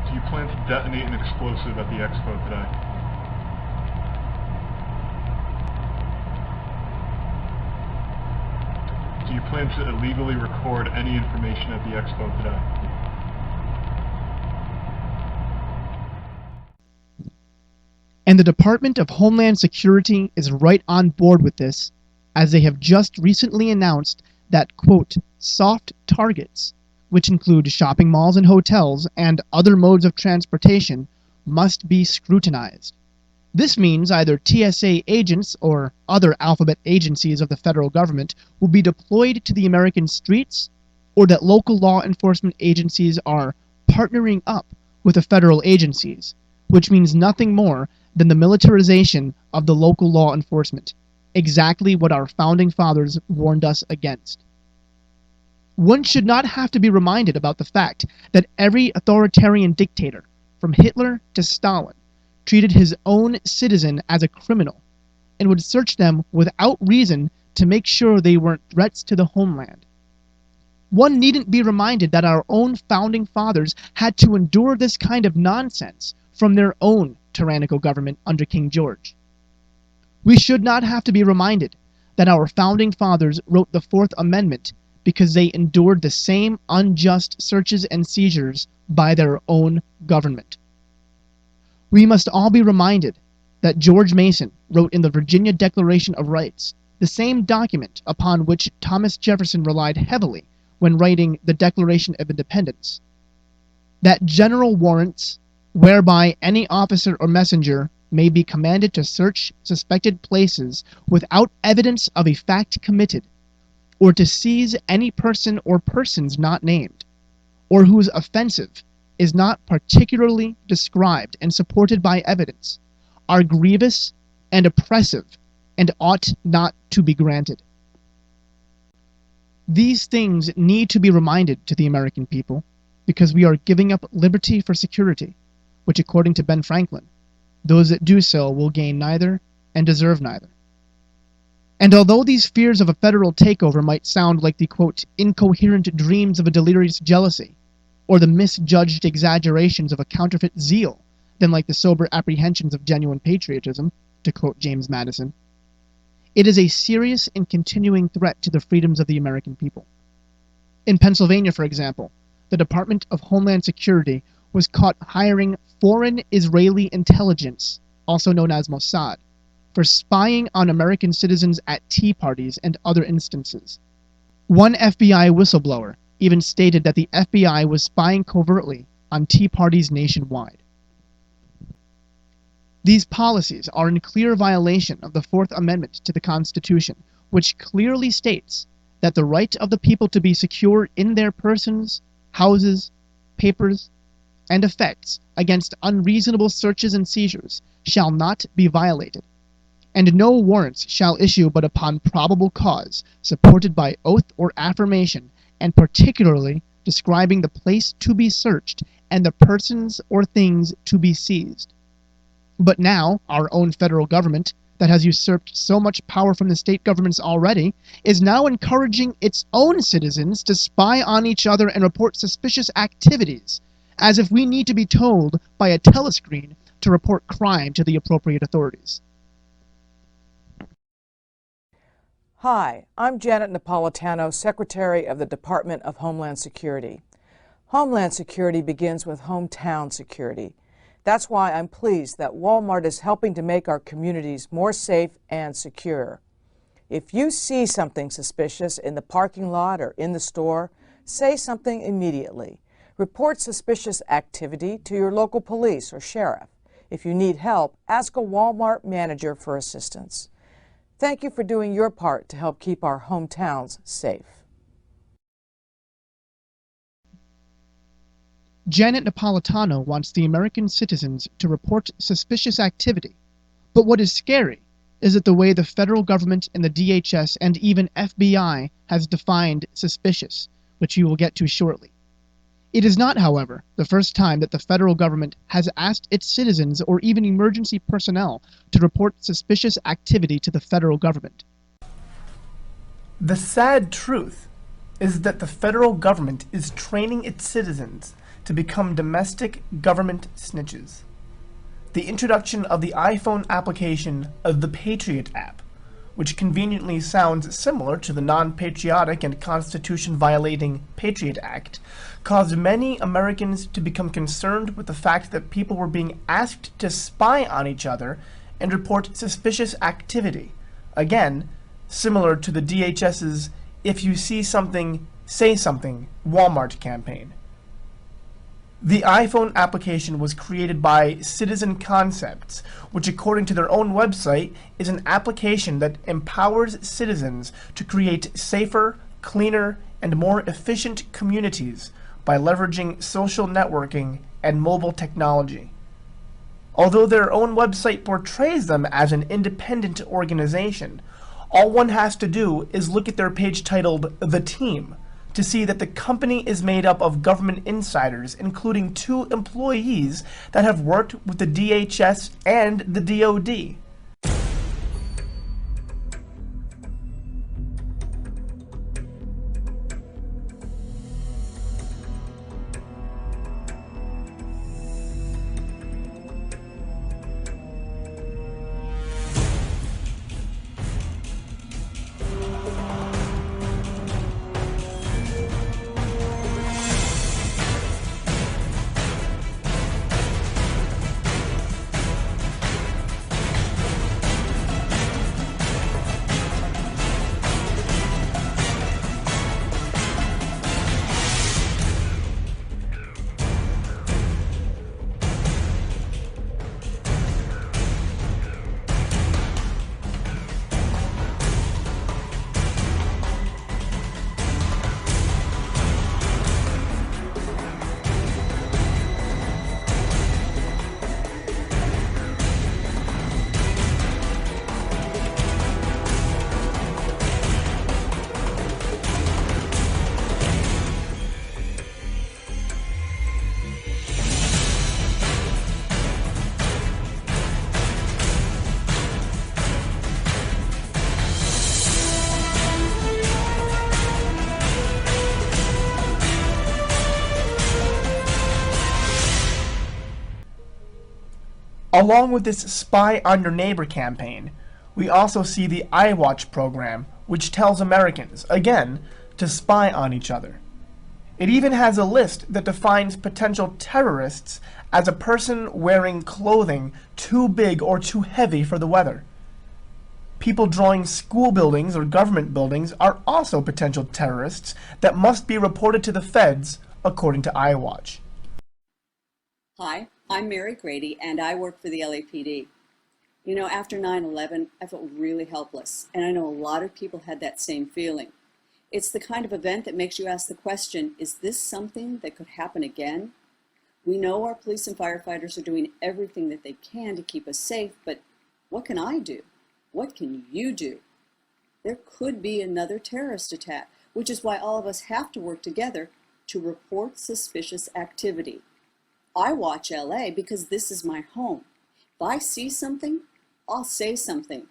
Do you plan to detonate an explosive at the expo today? Do you plan to illegally record any information at the expo today? And the Department of Homeland Security is right on board with this, as they have just recently announced that, quote, soft targets, which include shopping malls and hotels and other modes of transportation, must be scrutinized. This means either TSA agents or other alphabet agencies of the federal government will be deployed to the American streets, or that local law enforcement agencies are partnering up with the federal agencies, which means nothing more than the militarization of the local law enforcement, exactly what our founding fathers warned us against. One should not have to be reminded about the fact that every authoritarian dictator, from Hitler to Stalin, treated his own citizen as a criminal and would search them without reason to make sure they weren't threats to the homeland. One needn't be reminded that our own founding fathers had to endure this kind of nonsense from their own tyrannical government under King George. We should not have to be reminded that our founding fathers wrote the Fourth Amendment because they endured the same unjust searches and seizures by their own government. We must all be reminded that George Mason wrote in the Virginia Declaration of Rights, the same document upon which Thomas Jefferson relied heavily when writing the Declaration of Independence, that general warrants whereby any officer or messenger may be commanded to search suspected places without evidence of a fact committed, or to seize any person or persons not named, or whose offensive is not particularly described and supported by evidence, are grievous and oppressive and ought not to be granted. These things need to be reminded to the American people because we are giving up liberty for security, which, according to Ben Franklin, those that do so will gain neither and deserve neither. And although these fears of a federal takeover might sound like the, quote, incoherent dreams of a delirious jealousy, or the misjudged exaggerations of a counterfeit zeal, than like the sober apprehensions of genuine patriotism, to quote James Madison, it is a serious and continuing threat to the freedoms of the American people. In Pennsylvania, for example, the Department of Homeland Security was caught hiring foreign Israeli intelligence, also known as Mossad, for spying on American citizens at tea parties and other instances. One FBI whistleblower even stated that the FBI was spying covertly on tea parties nationwide. These policies are in clear violation of the Fourth Amendment to the Constitution, which clearly states that the right of the people to be secure in their persons, houses, papers, and effects against unreasonable searches and seizures shall not be violated, and no warrants shall issue but upon probable cause, supported by oath or affirmation, and particularly describing the place to be searched and the persons or things to be seized, But now, our own federal government, that has usurped so much power from the state governments already, is now encouraging its own citizens to spy on each other and report suspicious activities, as if we need to be told by a telescreen to report crime to the appropriate authorities. Hi, I'm Janet Napolitano, Secretary of the Department of Homeland Security. Homeland Security begins with hometown security. That's why I'm pleased that Walmart is helping to make our communities more safe and secure. If you see something suspicious in the parking lot or in the store, say something immediately. Report suspicious activity to your local police or sheriff. If you need help, ask a Walmart manager for assistance. Thank you for doing your part to help keep our hometowns safe. Janet Napolitano wants the American citizens to report suspicious activity. But what is scary is that the way the federal government and the DHS and even FBI has defined suspicious, which you will get to shortly. It is not, however, the first time that the federal government has asked its citizens or even emergency personnel to report suspicious activity to the federal government. The sad truth is that the federal government is training its citizens to become domestic government snitches. The introduction of the iPhone application of the Patriot app, which conveniently sounds similar to the non-patriotic and Constitution-violating Patriot Act, caused many Americans to become concerned with the fact that people were being asked to spy on each other and report suspicious activity. Again, similar to the DHS's "If you see something, say something" Walmart campaign. The iPhone application was created by Citizen Concepts, which according to their own website is an application that empowers citizens to create safer, cleaner, and more efficient communities by leveraging social networking and mobile technology. Although their own website portrays them as an independent organization, all one has to do is look at their page titled "The Team" to see that the company is made up of government insiders, including 2 employees that have worked with the DHS and the DoD. Along with this Spy on Your Neighbor campaign, we also see the iWatch program, which tells Americans, again, to spy on each other. It even has a list that defines potential terrorists as a person wearing clothing too big or too heavy for the weather. People drawing school buildings or government buildings are also potential terrorists that must be reported to the feds, according to iWatch. Hi, I'm Mary Grady, and I work for the LAPD. You know, after 9/11, I felt really helpless, and I know a lot of people had that same feeling. It's the kind of event that makes you ask the question, is this something that could happen again? We know our police and firefighters are doing everything that they can to keep us safe, but what can I do? What can you do? There could be another terrorist attack, which is why all of us have to work together to report suspicious activity. I watch LA because this is my home. If I see something, I'll say something.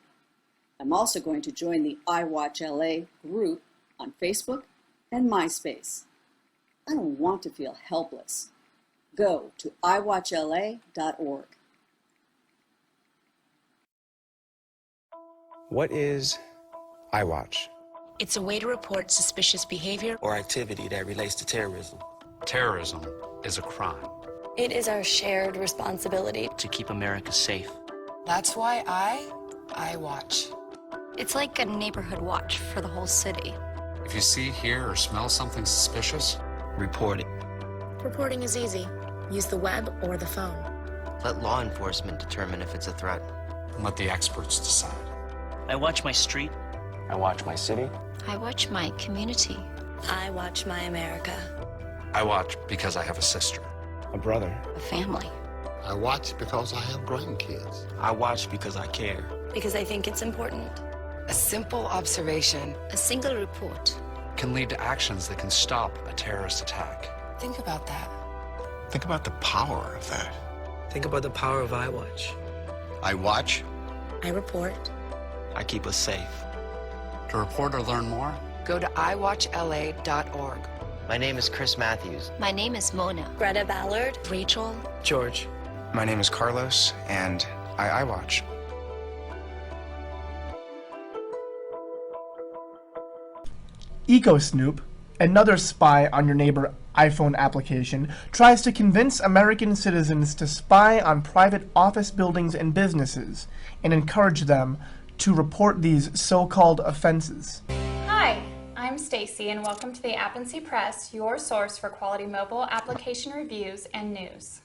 I'm also going to join the iWatchLA group on Facebook and MySpace. I don't want to feel helpless. Go to iWatchLA.org. What is iWatch? It's a way to report suspicious behavior Or activity that relates to terrorism. Terrorism is a crime. It is our shared responsibility to keep America safe. That's why I watch. It's like a neighborhood watch for the whole city. If you see, hear, or smell something suspicious, report it. Reporting is easy. Use the web or the phone. Let law enforcement determine if it's a threat. And let the experts decide. I watch my street. I watch my city. I watch my community. I watch my America. I watch because I have a sister. A brother. A family. I watch because I have grandkids. I watch because I care. Because I think it's important. A simple observation. A single report. Can lead to actions that can stop a terrorist attack. Think about that. Think about the power of that. Think about the power of iWatch. I watch. I report. I keep us safe. To report or learn more, Go to iWatchLA.org. My name is Chris Matthews. My name is Mona. Greta Ballard. Rachel. George. My name is Carlos, and I watch. EcoSnoop, another spy on your neighbor iPhone application, tries to convince American citizens to spy on private office buildings and businesses and encourage them to report these so-called offenses. Hi, I'm Stacy and welcome to the App & C Press, your source for quality mobile application reviews and news.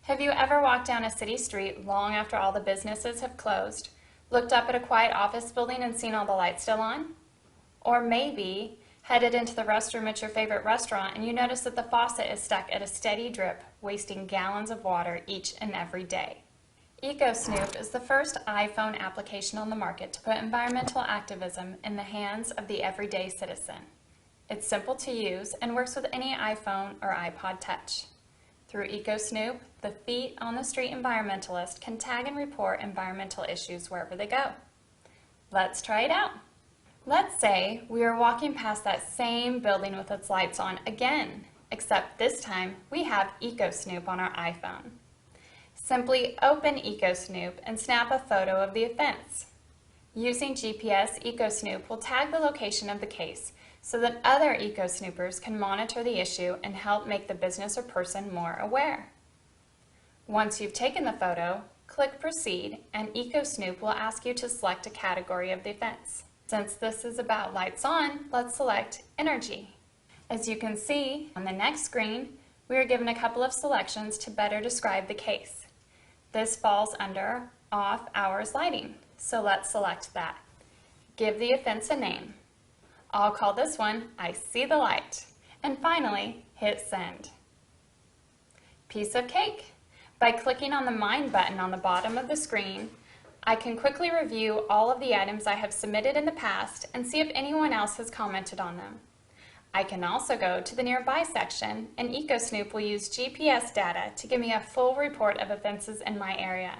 Have you ever walked down a city street long after all the businesses have closed, looked up at a quiet office building and seen all the lights still on? Or maybe headed into the restroom at your favorite restaurant and you notice that the faucet is stuck at a steady drip, wasting gallons of water each and every day. EcoSnoop is the first iPhone application on the market to put environmental activism in the hands of the everyday citizen. It's simple to use and works with any iPhone or iPod Touch. Through EcoSnoop, the feet on the street environmentalist can tag and report environmental issues wherever they go. Let's try it out. Let's say we are walking past that same building with its lights on again, except this time we have EcoSnoop on our iPhone. Simply open EcoSnoop and snap a photo of the offense. Using GPS, EcoSnoop will tag the location of the case so that other EcoSnoopers can monitor the issue and help make the business or person more aware. Once you've taken the photo, click Proceed and EcoSnoop will ask you to select a category of the offense. Since this is about lights on, let's select energy. As you can see on the next screen, we are given a couple of selections to better describe the case. This falls under off hours lighting, so let's select that. Give the offense a name. I'll call this one I See the Light. And finally, hit send. Piece of cake. By clicking on the Mine button on the bottom of the screen, I can quickly review all of the items I have submitted in the past and see if anyone else has commented on them. I can also go to the Nearby section, and EcoSnoop will use GPS data to give me a full report of offenses in my area.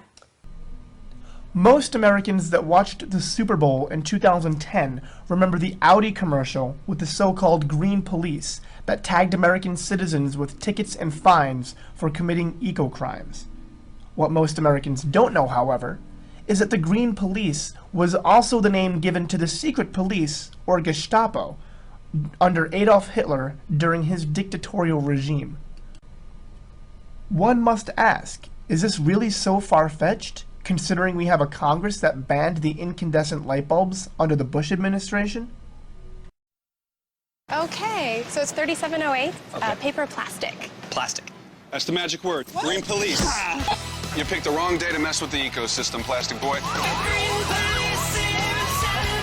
Most Americans that watched the Super Bowl in 2010 remember the Audi commercial with the so-called Green Police that tagged American citizens with tickets and fines for committing eco-crimes. What most Americans don't know, however, is that the Green Police was also the name given to the secret police, or Gestapo, under Adolf Hitler during his dictatorial regime. One must ask, is this really so far-fetched, considering we have a Congress that banned the incandescent light bulbs under the Bush administration? Okay, so it's 3708, paper plastic. Plastic. That's the magic word. What? Green Police. You picked the wrong day to mess with the ecosystem, plastic boy.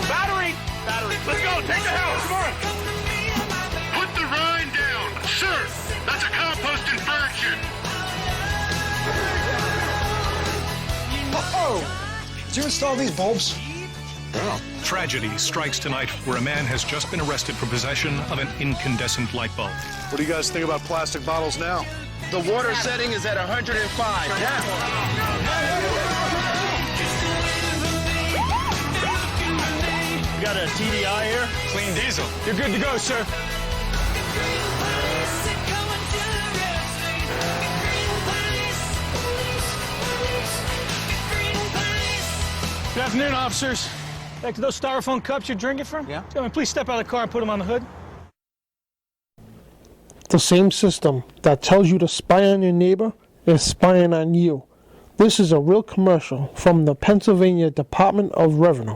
Battery! Battery. Let's go, take the house, come on! Put the rind down. Sir, that's a compost inversion. Did you install these bulbs? Yeah. Tragedy strikes tonight where a man has just been arrested for possession of an incandescent light bulb. What do you guys think about plastic bottles now? The water setting is at 105. Yeah. You got a TDI here? Clean diesel. You're good to go, sir. Good afternoon, officers. Back to those styrofoam cups you're drinking from? Yeah. Gentlemen, please step out of the car and put them on the hood. The same system that tells you to spy on your neighbor is spying on you. This is a real commercial from the Pennsylvania Department of Revenue.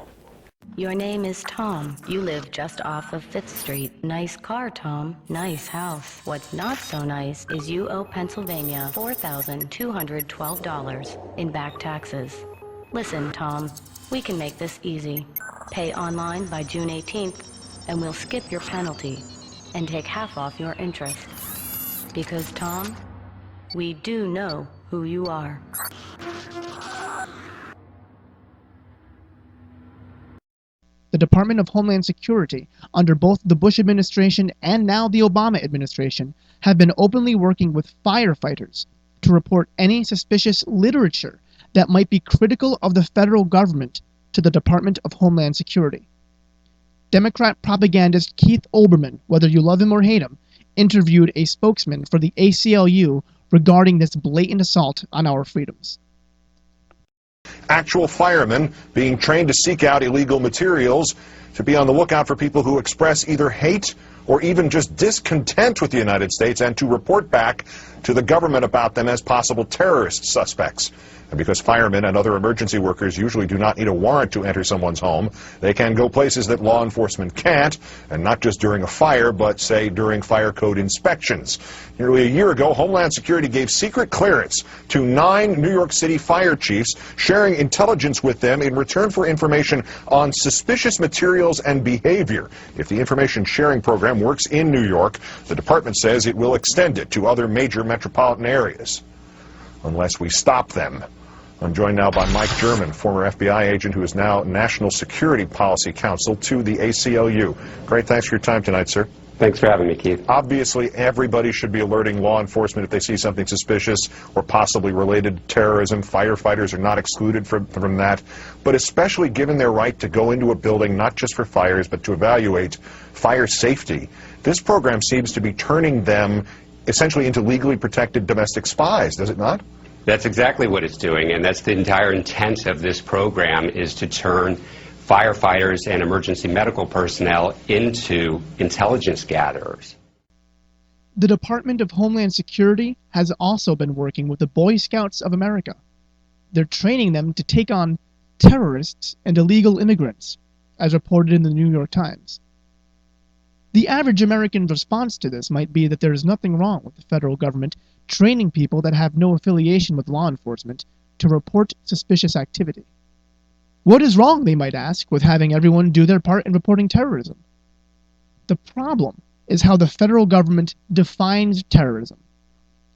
Your name is Tom. You live just off of 5th Street. Nice car, Tom. Nice house. What's not so nice is you owe Pennsylvania $4,212 in back taxes. Listen, Tom, we can make this easy. Pay online by June 18th, and we'll skip your penalty and take half off your interest. Because, Tom, we do know who you are. The Department of Homeland Security, under both the Bush administration and now the Obama administration, have been openly working with firefighters to report any suspicious literature that might be critical of the federal government to the Department of Homeland Security. Democrat propagandist Keith Olbermann, whether you love him or hate him, interviewed a spokesman for the ACLU regarding this blatant assault on our freedoms. Actual firemen being trained to seek out illegal materials, to be on the lookout for people who express either hate or even just discontent with the United States, and to report back to the government about them as possible terrorist suspects. And because firemen and other emergency workers usually do not need a warrant to enter someone's home, they can go places that law enforcement can't, and not just during a fire, but, say, during fire code inspections. Nearly a year ago, Homeland Security gave secret clearance to 9 New York City fire chiefs, sharing intelligence with them in return for information on suspicious materials and behavior. If the information sharing program works in New York, the department says it will extend it to other major metropolitan areas, unless we stop them. I'm joined now by Mike German, former FBI agent who is now National Security Policy Counsel to the ACLU. Great, thanks for your time tonight, sir. Thanks for having me, Keith. Obviously, everybody should be alerting law enforcement if they see something suspicious or possibly related to terrorism. Firefighters are not excluded from that, but especially given their right to go into a building, not just for fires, but to evaluate fire safety. This program seems to be turning them essentially into legally protected domestic spies, does it not? That's exactly what it's doing, and that's the entire intent of this program, is to turn firefighters and emergency medical personnel into intelligence gatherers. The Department of Homeland Security has also been working with the Boy Scouts of America. They're training them to take on terrorists and illegal immigrants, as reported in the New York Times. The average American response to this might be that there is nothing wrong with the federal government training people that have no affiliation with law enforcement to report suspicious activity. What is wrong, they might ask, with having everyone do their part in reporting terrorism? The problem is how the federal government defines terrorism.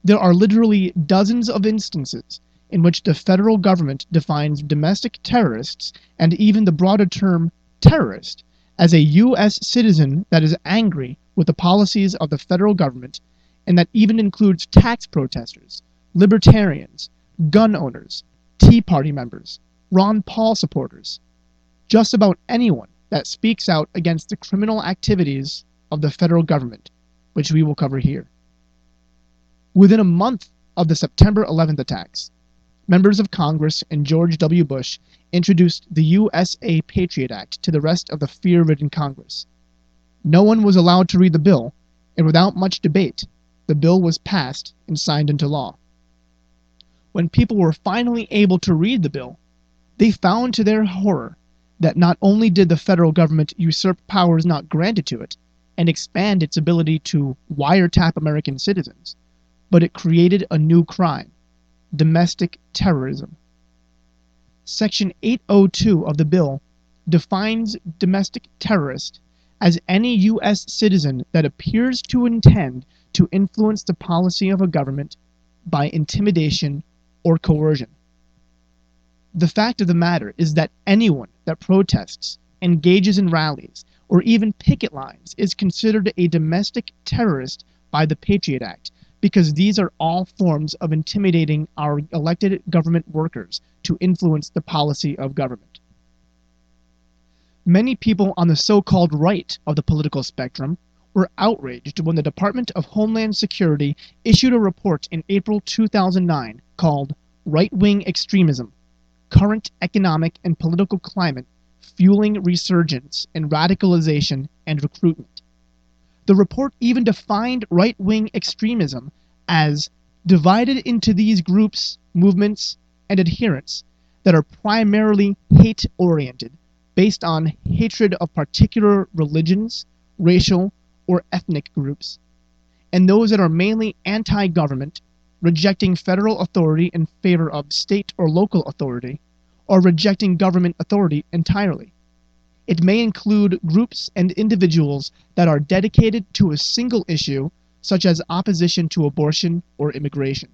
There are literally dozens of instances in which the federal government defines domestic terrorists, and even the broader term terrorist, as a U.S. citizen that is angry with the policies of the federal government, and that even includes tax protesters, libertarians, gun owners, Tea Party members, Ron Paul supporters, just about anyone that speaks out against the criminal activities of the federal government, which we will cover here. Within a month of the September 11th attacks, members of Congress and George W. Bush introduced the USA Patriot Act to the rest of the fear-ridden Congress. No one was allowed to read the bill, and without much debate, the bill was passed and signed into law. When people were finally able to read the bill, they found to their horror that not only did the federal government usurp powers not granted to it and expand its ability to wiretap American citizens, but it created a new crime: domestic terrorism. Section 802 of the bill defines domestic terrorist as any U.S. citizen that appears to intend to influence the policy of a government by intimidation or coercion. The fact of the matter is that anyone that protests, engages in rallies, or even picket lines is considered a domestic terrorist by the Patriot Act, because these are all forms of intimidating our elected government workers to influence the policy of government. Many people on the so-called right of the political spectrum were outraged when the Department of Homeland Security issued a report in April 2009 called Right-Wing Extremism, Current Economic and Political Climate Fueling Resurgence in Radicalization and Recruitment. The report even defined right-wing extremism as divided into these groups, movements, and adherents that are primarily hate-oriented, based on hatred of particular religions, racial, or ethnic groups, and those that are mainly anti-government, rejecting federal authority in favor of state or local authority, or rejecting government authority entirely. It may include groups and individuals that are dedicated to a single issue, such as opposition to abortion or immigration.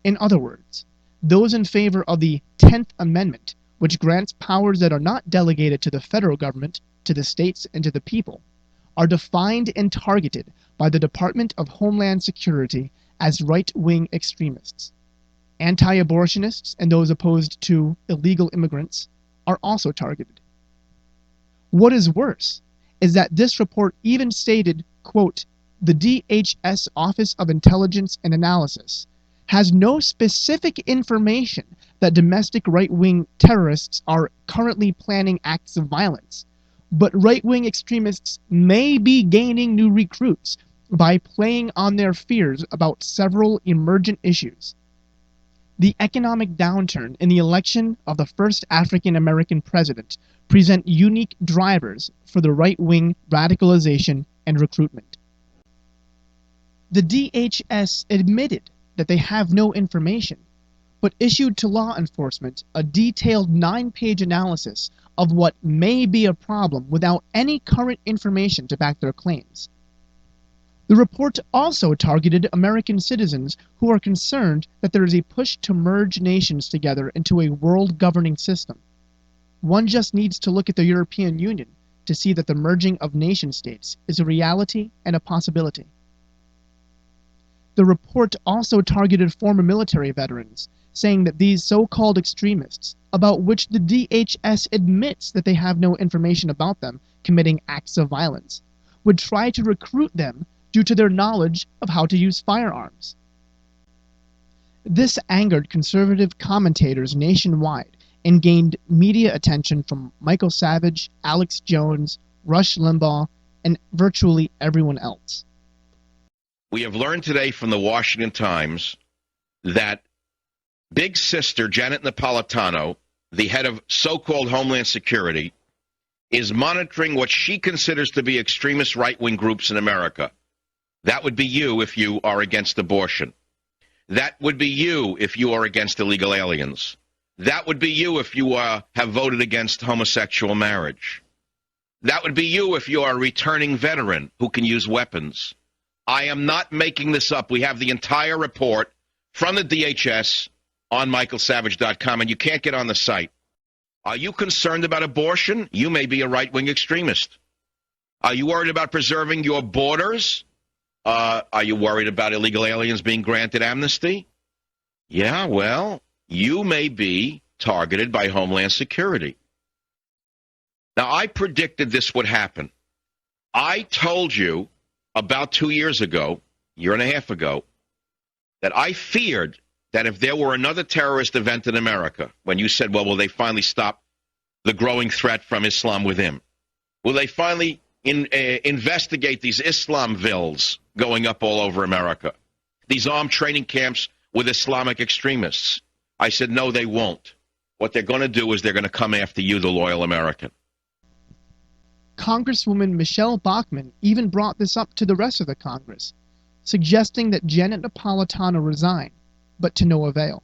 In other words, those in favor of the 10th Amendment, which grants powers that are not delegated to the federal government, to the states, and to the people, are defined and targeted by the Department of Homeland Security as right-wing extremists. Anti-abortionists and those opposed to illegal immigrants are also targeted. What is worse is that this report even stated, quote, "The DHS Office of Intelligence and Analysis has no specific information that domestic right-wing terrorists are currently planning acts of violence, but right-wing extremists may be gaining new recruits by playing on their fears about several emergent issues. The economic downturn in the election of the first African-American president present unique drivers for the right-wing radicalization and recruitment." The DHS admitted that they have no information, but issued to law enforcement a detailed 9-page analysis of what may be a problem without any current information to back their claims. The report also targeted American citizens who are concerned that there is a push to merge nations together into a world governing system. One just needs to look at the European Union to see that the merging of nation states is a reality and a possibility. The report also targeted former military veterans, saying that these so-called extremists, about which the DHS admits that they have no information about them committing acts of violence, would try to recruit them due to their knowledge of how to use firearms. This angered conservative commentators nationwide and gained media attention from Michael Savage, Alex Jones, Rush Limbaugh, and virtually everyone else. We have learned today from the Washington Times that Big Sister Janet Napolitano, the head of so-called Homeland Security, is monitoring what she considers to be extremist right-wing groups in America. That would be you if you are against abortion. That would be you if you are against illegal aliens. That would be you if you have voted against homosexual marriage. That would be you if you are a returning veteran who can use weapons. I am not making this up. We have the entire report from the DHS on michaelsavage.com, and you can't get on the site. Are you concerned about abortion? You may be a right-wing extremist. Are you worried about preserving your borders? Are you worried about illegal aliens being granted amnesty? Yeah, well, you may be targeted by Homeland Security. Now, I predicted this would happen. I told you about 2 years ago, year and a half ago, that I feared that if there were another terrorist event in America, when you said, well, will they finally stop the growing threat from Islam within? Will they finally investigate these Islamvilles going up all over America, these armed training camps with Islamic extremists? I said, no, they won't. What they're going to do is they're going to come after you, the loyal American. Congresswoman Michelle Bachmann even brought this up to the rest of the Congress, suggesting that Janet Napolitano resign, but to no avail.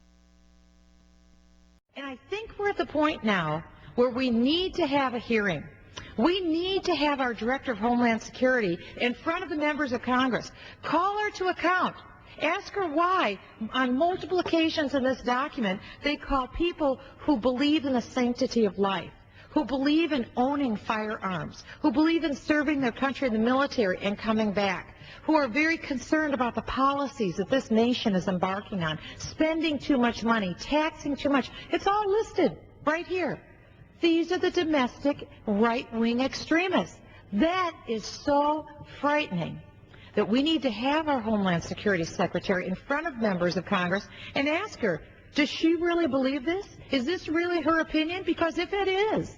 And I think we're at the point now where we need to have a hearing. We need to have our Director of Homeland Security in front of the members of Congress. Call her to account. Ask her why, on multiple occasions in this document, they call people who believe in the sanctity of life, who believe in owning firearms, who believe in serving their country in the military and coming back, who are very concerned about the policies that this nation is embarking on, spending too much money, taxing too much. It's all listed right here. These are the domestic right-wing extremists. That is so frightening that we need to have our Homeland Security Secretary in front of members of Congress and ask her, does she really believe this? Is this really her opinion? Because if it is,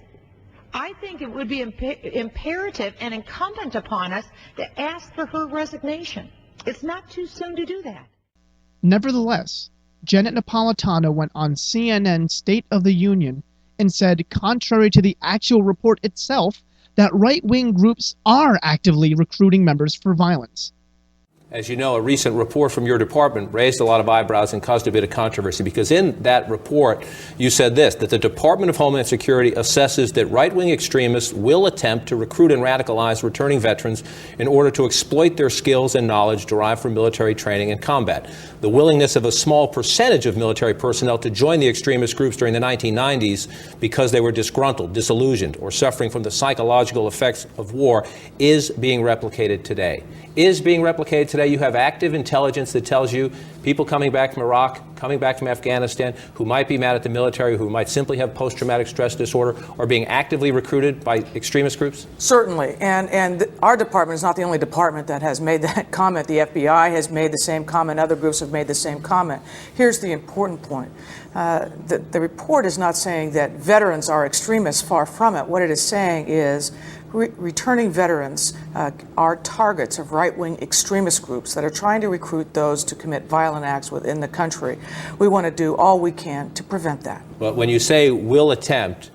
I think it would be imperative and incumbent upon us to ask for her resignation. It's not too soon to do that. Nevertheless, Janet Napolitano went on CNN State of the Union and said, contrary to the actual report itself, that right-wing groups are actively recruiting members for violence. As you know, a recent report from your department raised a lot of eyebrows and caused a bit of controversy because in that report you said this, that the Department of Homeland Security assesses that right-wing extremists will attempt to recruit and radicalize returning veterans in order to exploit their skills and knowledge derived from military training and combat. The willingness of a small percentage of military personnel to join the extremist groups during the 1990s because they were disgruntled, disillusioned, or suffering from the psychological effects of war is being replicated today. You have active intelligence that tells you people coming back from Iraq, coming back from Afghanistan, who might be mad at the military, who might simply have post-traumatic stress disorder, are being actively recruited by extremist groups? Certainly. And our department is not the only department that has made that comment. The FBI has made the same comment. Other groups have made the same comment. Here's the important point. The report is not saying that veterans are extremists. Far from it. What it is saying is returning veterans are targets of right-wing extremist groups that are trying to recruit those to commit violent acts within the country. We want to do all we can to prevent that. But when you say will attempt,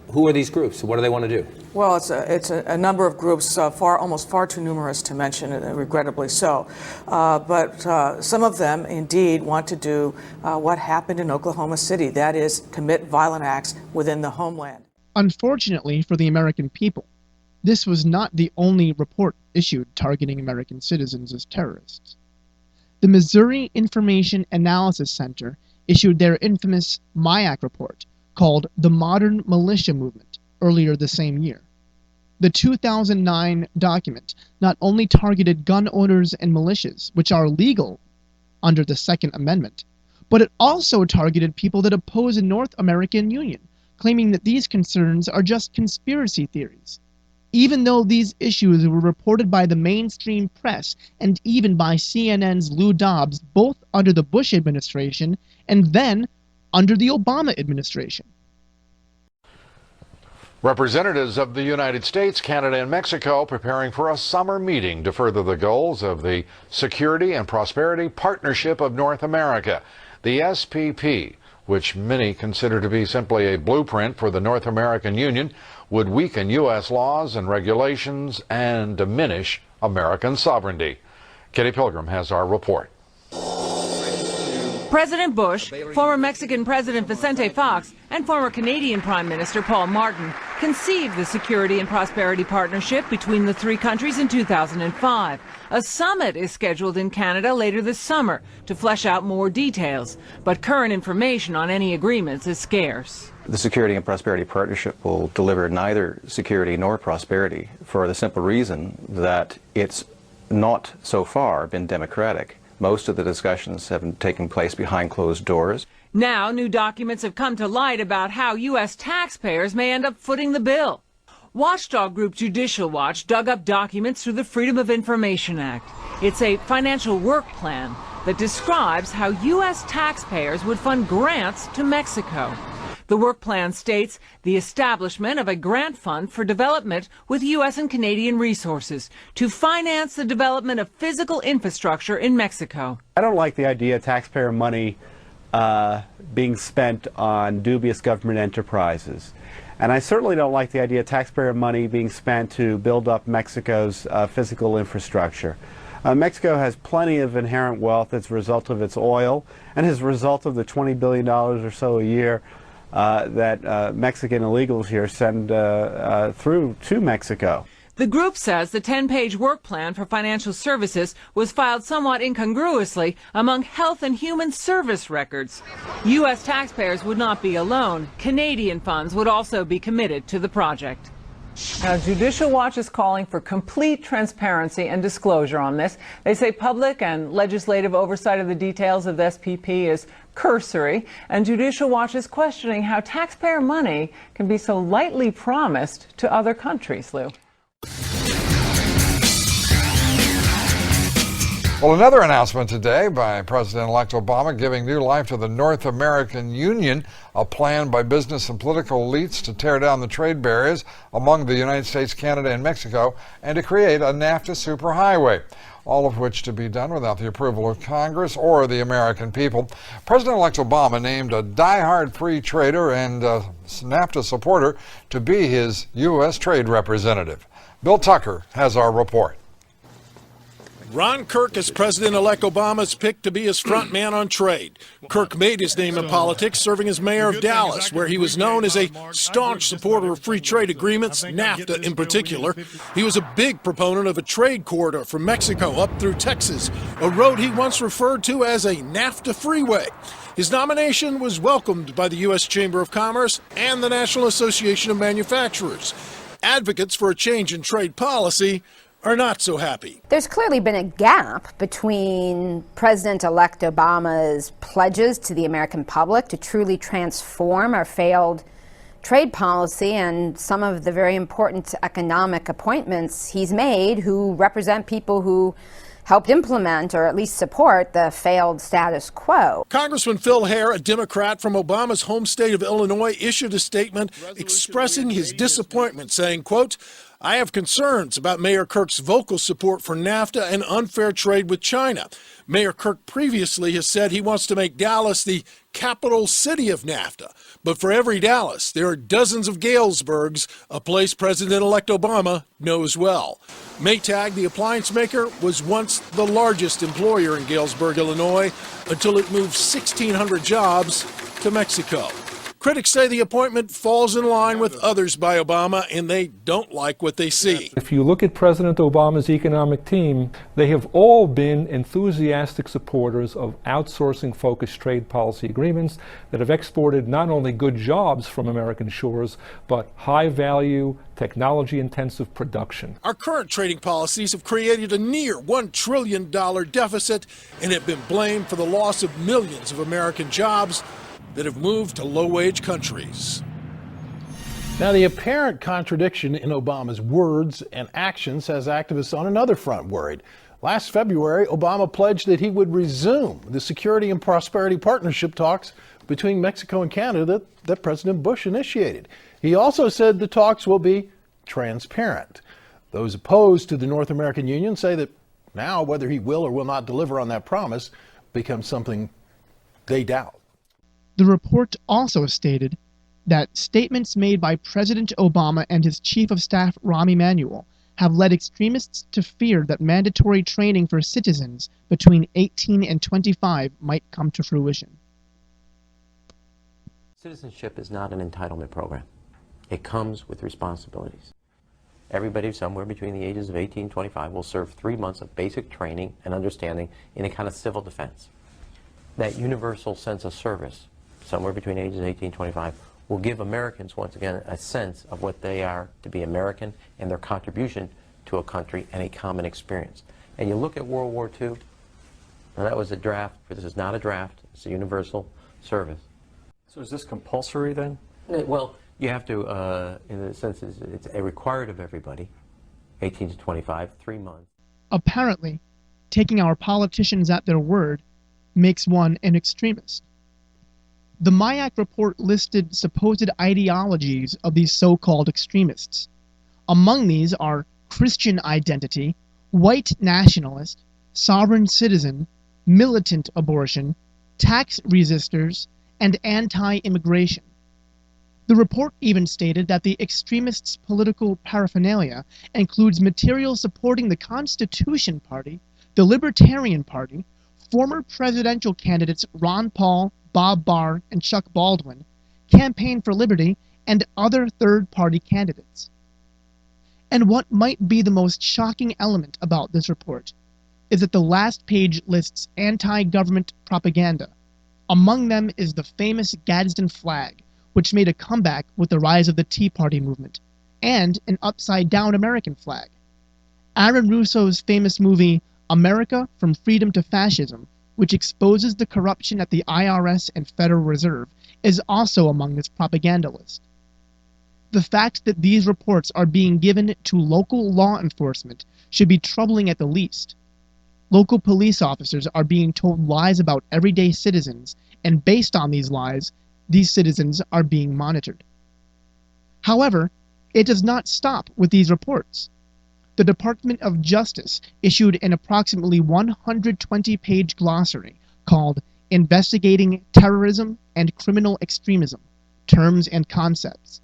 who are these groups? What do they want to do? Well, it's a number of groups, almost far too numerous to mention, regrettably so. But some of them indeed want to do what happened in Oklahoma City, that is, commit violent acts within the homeland. Unfortunately for the American people, this was not the only report issued targeting American citizens as terrorists. The Missouri Information Analysis Center issued their infamous MIAC report called The Modern Militia Movement earlier the same year. The 2009 document not only targeted gun owners and militias, which are legal under the Second Amendment, but it also targeted people that oppose a North American Union, claiming that these concerns are just conspiracy theories. Even though these issues were reported by the mainstream press and even by CNN's Lou Dobbs, both under the Bush administration and then under the Obama administration. Representatives of the United States, Canada, and Mexico preparing for a summer meeting to further the goals of the Security and Prosperity Partnership of North America, the SPP, which many consider to be simply a blueprint for the North American Union, would weaken U.S. laws and regulations and diminish American sovereignty. Kitty Pilgrim has our report. President Bush, former Mexican President Vicente Fox, and former Canadian Prime Minister Paul Martin conceived the Security and Prosperity Partnership between the three countries in 2005. A summit is scheduled in Canada later this summer to flesh out more details, but current information on any agreements is scarce. The Security and Prosperity Partnership will deliver neither security nor prosperity for the simple reason that it's not so far been democratic. Most of the discussions have taken place behind closed doors. Now, new documents have come to light about how U.S. taxpayers may end up footing the bill. Watchdog group Judicial Watch dug up documents through the Freedom of Information Act. It's a financial work plan that describes how U.S. taxpayers would fund grants to Mexico. The work plan states the establishment of a grant fund for development with U.S. and Canadian resources to finance the development of physical infrastructure in Mexico. I don't like the idea of taxpayer money being spent on dubious government enterprises. And I certainly don't like the idea of taxpayer money being spent to build up Mexico's physical infrastructure. Mexico has plenty of inherent wealth as a result of its oil and as a result of the $20 billion or so a year that Mexican illegals here send through to Mexico. The group says the 10-page work plan for financial services was filed somewhat incongruously among health and human service records. U.S. taxpayers would not be alone. Canadian funds would also be committed to the project. Now, Judicial Watch is calling for complete transparency and disclosure on this. They say public and legislative oversight of the details of the SPP is cursory, and Judicial Watch is questioning how taxpayer money can be so lightly promised to other countries, Lou. Well, another announcement today by President-elect Obama giving new life to the North American Union, a plan by business and political elites to tear down the trade barriers among the United States, Canada, and Mexico, and to create a NAFTA superhighway, all of which to be done without the approval of Congress or the American people. President-elect Obama named a diehard free trader and NAFTA supporter to be his U.S. trade representative. Bill Tucker has our report. Ron Kirk is President-elect Obama's pick to be his front man on trade. Kirk made his name in politics serving as mayor of Dallas, where he was known as a staunch supporter of free trade agreements, NAFTA in particular. He was a big proponent of a trade corridor from Mexico up through Texas, a road he once referred to as a NAFTA freeway. His nomination was welcomed by the U.S. Chamber of Commerce and the National Association of Manufacturers. Advocates for a change in trade policy are not so happy. There's clearly been a gap between President-elect Obama's pledges to the American public to truly transform our failed trade policy and some of the very important economic appointments he's made who represent people who helped implement or at least support the failed status quo. Congressman Phil Hare, a Democrat from Obama's home state of Illinois, issued a statement expressing his disappointment, saying, quote, "I have concerns about Mayor Kirk's vocal support for NAFTA and unfair trade with China. Mayor Kirk previously has said he wants to make Dallas the capital city of NAFTA. But for every Dallas, there are dozens of Galesburgs, a place President-elect Obama knows well. Maytag, the appliance maker, was once the largest employer in Galesburg, Illinois, until it moved 1,600 jobs to Mexico. Critics say the appointment falls in line with others by Obama, and they don't like what they see. If you look at President Obama's economic team, they have all been enthusiastic supporters of outsourcing-focused trade policy agreements that have exported not only good jobs from American shores, but high-value, technology-intensive production. Our current trading policies have created a near $1 trillion deficit and have been blamed for the loss of millions of American jobs that have moved to low-wage countries. Now, the apparent contradiction in Obama's words and actions has activists on another front worried. Last February, Obama pledged that he would resume the Security and Prosperity Partnership talks between Mexico and Canada that President Bush initiated. He also said the talks will be transparent. Those opposed to the North American Union say that now whether he will or will not deliver on that promise becomes something they doubt. The report also stated that statements made by President Obama and his Chief of Staff, Rahm Emanuel, have led extremists to fear that mandatory training for citizens between 18 and 25 might come to fruition. Citizenship is not an entitlement program. It comes with responsibilities. Everybody somewhere between the ages of 18 and 25 will serve 3 months of basic training and understanding in a kind of civil defense. That universal sense of service, somewhere between ages 18 and 25, will give Americans, once again, a sense of what they are to be American and their contribution to a country and a common experience. And you look at World War II, and that was a draft, but this is not a draft, it's a universal service. So is this compulsory then? Well, you have to, in a sense, it's a required of everybody, 18 to 25, 3 months. Apparently, taking our politicians at their word makes one an extremist. The MIAC report listed supposed ideologies of these so-called extremists. Among these are Christian identity, white nationalist, sovereign citizen, militant abortion, tax resistors, and anti-immigration. The report even stated that the extremists' political paraphernalia includes material supporting the Constitution Party, the Libertarian Party, former presidential candidates Ron Paul, Bob Barr, and Chuck Baldwin, Campaign for Liberty, and other third-party candidates. And what might be the most shocking element about this report is that the last page lists anti-government propaganda. Among them is the famous Gadsden flag, which made a comeback with the rise of the Tea Party movement. and an upside-down American flag. Aaron Russo's famous movie America from Freedom to Fascism, which exposes the corruption at the IRS and Federal Reserve, is also among this propaganda list. The fact that these reports are being given to local law enforcement should be troubling at the least. Local police officers are being told lies about everyday citizens, and based on these lies, these citizens are being monitored. However, it does not stop with these reports. The Department of Justice issued an approximately 120-page glossary called Investigating Terrorism and Criminal Extremism, Terms and Concepts,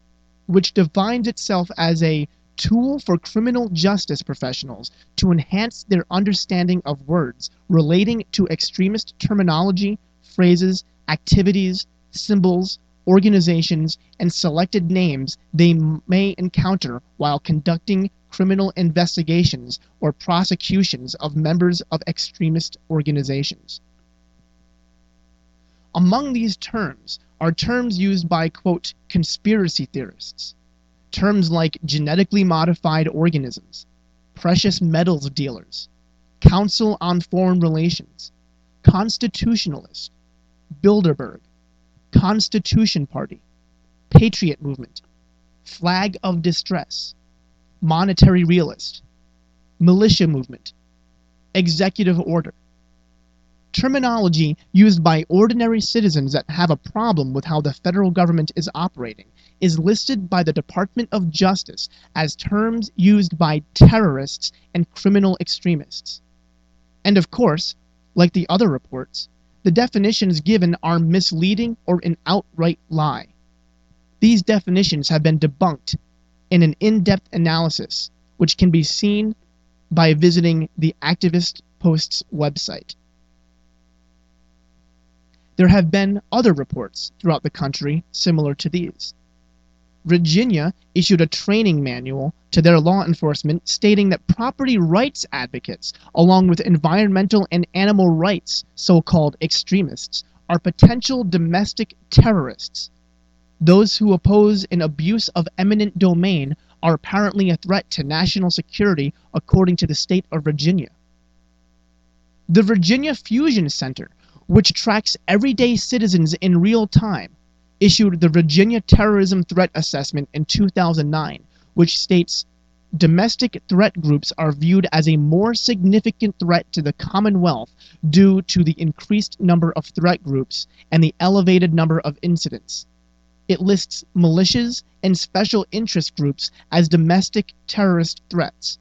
which defines itself as a tool for criminal justice professionals to enhance their understanding of words relating to extremist terminology, phrases, activities, symbols, organizations, and selected names they may encounter while conducting criminal investigations or prosecutions of members of extremist organizations. Among these terms are terms used by, quote, conspiracy theorists. Terms like genetically modified organisms, precious metals dealers, Council on Foreign Relations, constitutionalist, Bilderberg, Constitution Party, Patriot Movement, Flag of Distress, Monetary Realist, Militia Movement, Executive Order. Terminology used by ordinary citizens that have a problem with how the federal government is operating is listed by the Department of Justice as terms used by terrorists and criminal extremists. And of course, like the other reports, the definitions given are misleading or an outright lie. These definitions have been debunked in an in-depth analysis, which can be seen by visiting the Activist Post's website. There have been other reports throughout the country similar to these. Virginia issued a training manual to their law enforcement stating that property rights advocates, along with environmental and animal rights so-called extremists, are potential domestic terrorists. Those who oppose an abuse of eminent domain are apparently a threat to national security, according to the state of Virginia. The Virginia Fusion Center, which tracks everyday citizens in real time, issued the Virginia Terrorism Threat Assessment in 2009, which states domestic threat groups are viewed as a more significant threat to the Commonwealth due to the increased number of threat groups and the elevated number of incidents. It lists militias and special interest groups as domestic terrorist threats.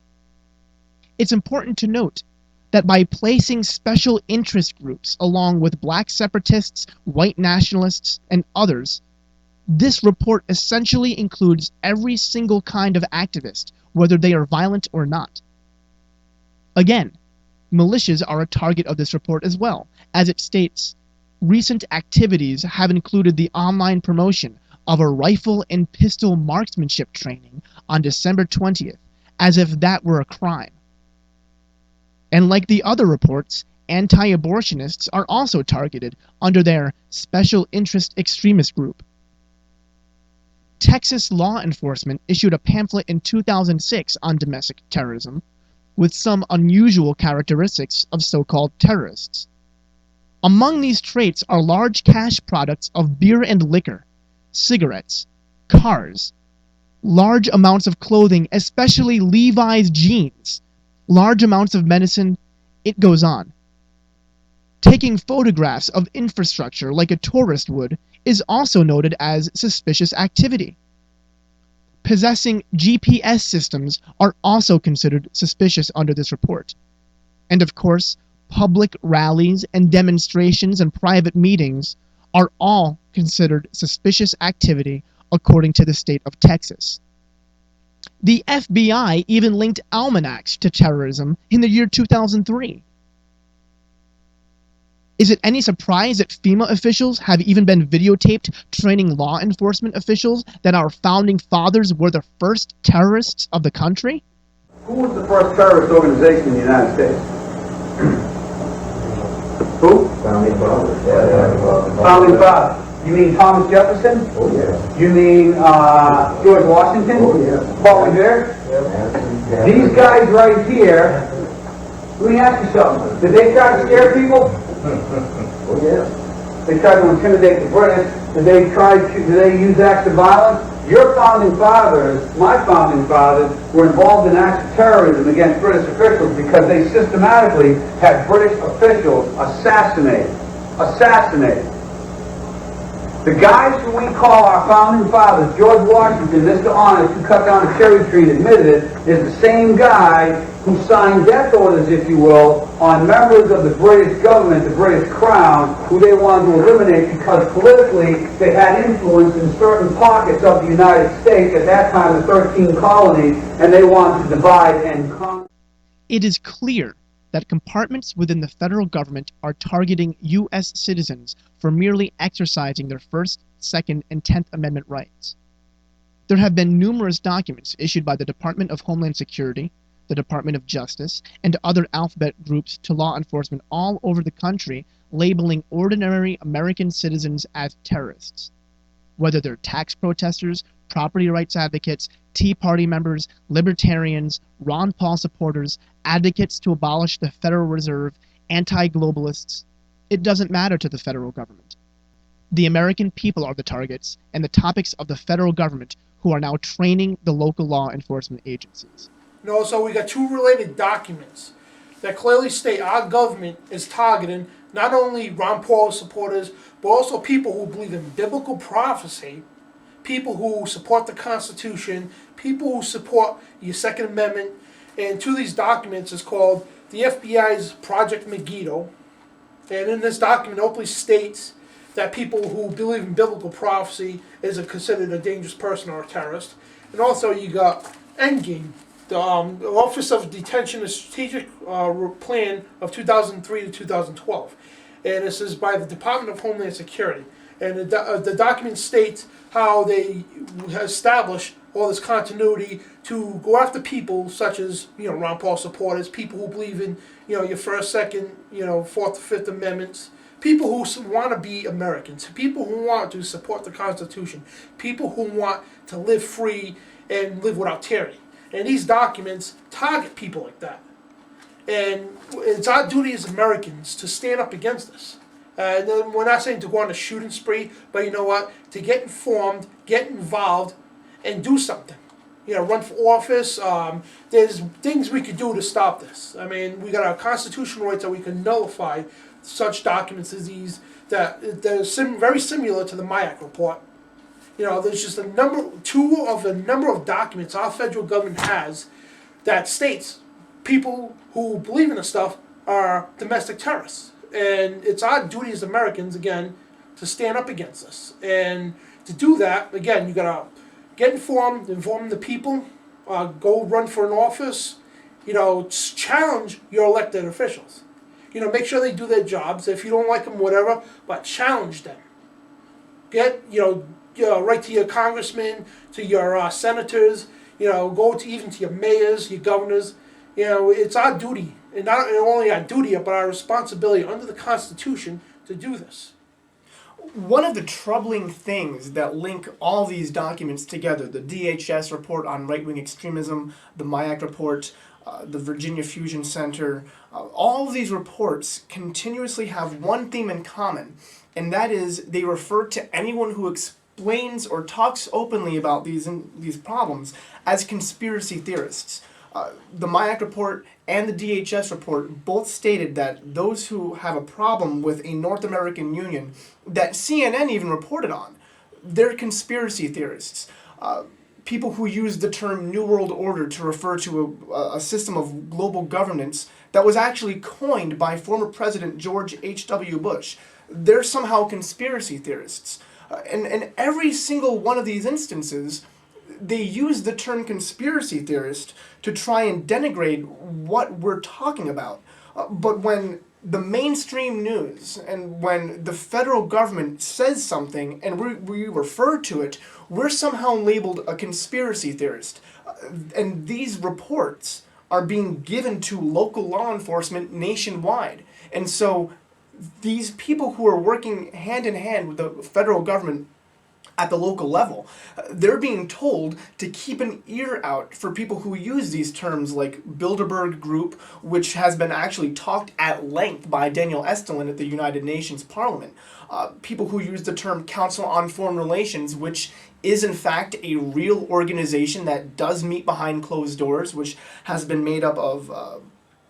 It's important to note that by placing special interest groups along with black separatists, white nationalists, and others, this report essentially includes every single kind of activist, whether they are violent or not. Again, militias are a target of this report as well, as it states, recent activities have included the online promotion of a rifle and pistol marksmanship training on December 20th, as if that were a crime. And like the other reports, anti-abortionists are also targeted under their special interest extremist group. Texas law enforcement issued a pamphlet in 2006 on domestic terrorism, with some unusual characteristics of so-called terrorists. Among these traits are large cash products of beer and liquor, cigarettes, cars, large amounts of clothing, especially Levi's jeans, large amounts of medicine, it goes on. Taking photographs of infrastructure like a tourist would is also noted as suspicious activity. Possessing GPS systems are also considered suspicious under this report. And of course, public rallies and demonstrations and private meetings are all considered suspicious activity according to the state of Texas. The FBI even linked almanacs to terrorism in the year 2003. Is it any surprise that FEMA officials have even been videotaped training law enforcement officials that our founding fathers were the first terrorists of the country? Who was the first terrorist organization in the United States? Who? Founding Fathers. Founding Fathers. You mean Thomas Jefferson? Oh, yeah. You mean George Washington? Oh, yeah. Paul Revere? Yeah. These guys right here, let me ask you something. Did they try to scare people? Oh, yeah. They tried to intimidate the British. Did they use acts of violence? Your founding fathers, my founding fathers, were involved in acts of terrorism against British officials because they systematically had British officials assassinated. The guys who we call our founding fathers, George Washington, Mr. Honest, who cut down a cherry tree and admitted it, is the same guy who signed death orders, if you will, on members of the British government, the British Crown, who they wanted to eliminate because politically they had influence in certain pockets of the United States, at that time the 13 colonies, and they wanted to divide and conquer. It is clear that compartments within the federal government are targeting U.S. citizens for merely exercising their First, Second, and 10th Amendment rights. There have been numerous documents issued by the Department of Homeland Security, the Department of Justice, and other alphabet groups to law enforcement all over the country labeling ordinary American citizens as terrorists. Whether they're tax protesters, property rights advocates, Tea Party members, libertarians, Ron Paul supporters, advocates to abolish the Federal Reserve, anti-globalists, it doesn't matter to the federal government. The American people are the targets and the topics of the federal government who are now training the local law enforcement agencies. No, so we got two related documents that clearly state our government is targeting not only Ron Paul supporters, but also people who believe in biblical prophecy, people who support the Constitution, people who support your Second Amendment. And two of these documents is called the FBI's Project Megiddo. And in this document, it openly states that people who believe in biblical prophecy is considered a dangerous person or a terrorist. And also you got Endgame, the Office of Detention and Strategic Plan of 2003 to 2012. And this is by the Department of Homeland Security. And the document states how they establish all this continuity to go after people such as, Ron Paul supporters, people who believe in, your First, Second, Fourth, Fifth Amendments, people who want to be Americans, people who want to support the Constitution, people who want to live free and live without tyranny. And these documents target people like that. And it's our duty as Americans to stand up against this. And then we're not saying to go on a shooting spree, but you know what? To get informed, get involved, and do something. Run for office. There's things we could do to stop this. I mean, we got our constitutional rights that we can nullify such documents as these that they're very similar to the MIAC report. There's just two of a number of documents our federal government has that states people who believe in this stuff are domestic terrorists. And it's our duty as Americans, again, to stand up against this. And to do that, again, you got to get informed, inform the people, go run for an office, challenge your elected officials. Make sure they do their jobs. If you don't like them, whatever, but challenge them. Get, write to your congressmen, to your senators, go to even to your mayors, your governors. It's our duty, and not only our duty, but our responsibility under the Constitution to do this. One of the troubling things that link all these documents together, the DHS report on right-wing extremism, the MIAC report, the Virginia Fusion Center, all of these reports continuously have one theme in common, and that is they refer to anyone who explains or talks openly about these problems as conspiracy theorists. The MIAC report and the DHS report both stated that those who have a problem with a North American Union, that CNN even reported on, they're conspiracy theorists. People who use the term New World Order to refer to a system of global governance that was actually coined by former President George H.W. Bush, they're somehow conspiracy theorists. And every single one of these instances, they use the term conspiracy theorist to try and denigrate what we're talking about. But when the mainstream news and when the federal government says something and we refer to it, we're somehow labeled a conspiracy theorist. And these reports are being given to local law enforcement nationwide. And so these people who are working hand in hand with the federal government at the local level, they're being told to keep an ear out for people who use these terms like Bilderberg Group, which has been actually talked at length by Daniel Estulin at the United Nations Parliament. People who use the term Council on Foreign Relations, which is in fact a real organization that does meet behind closed doors, which has been made up of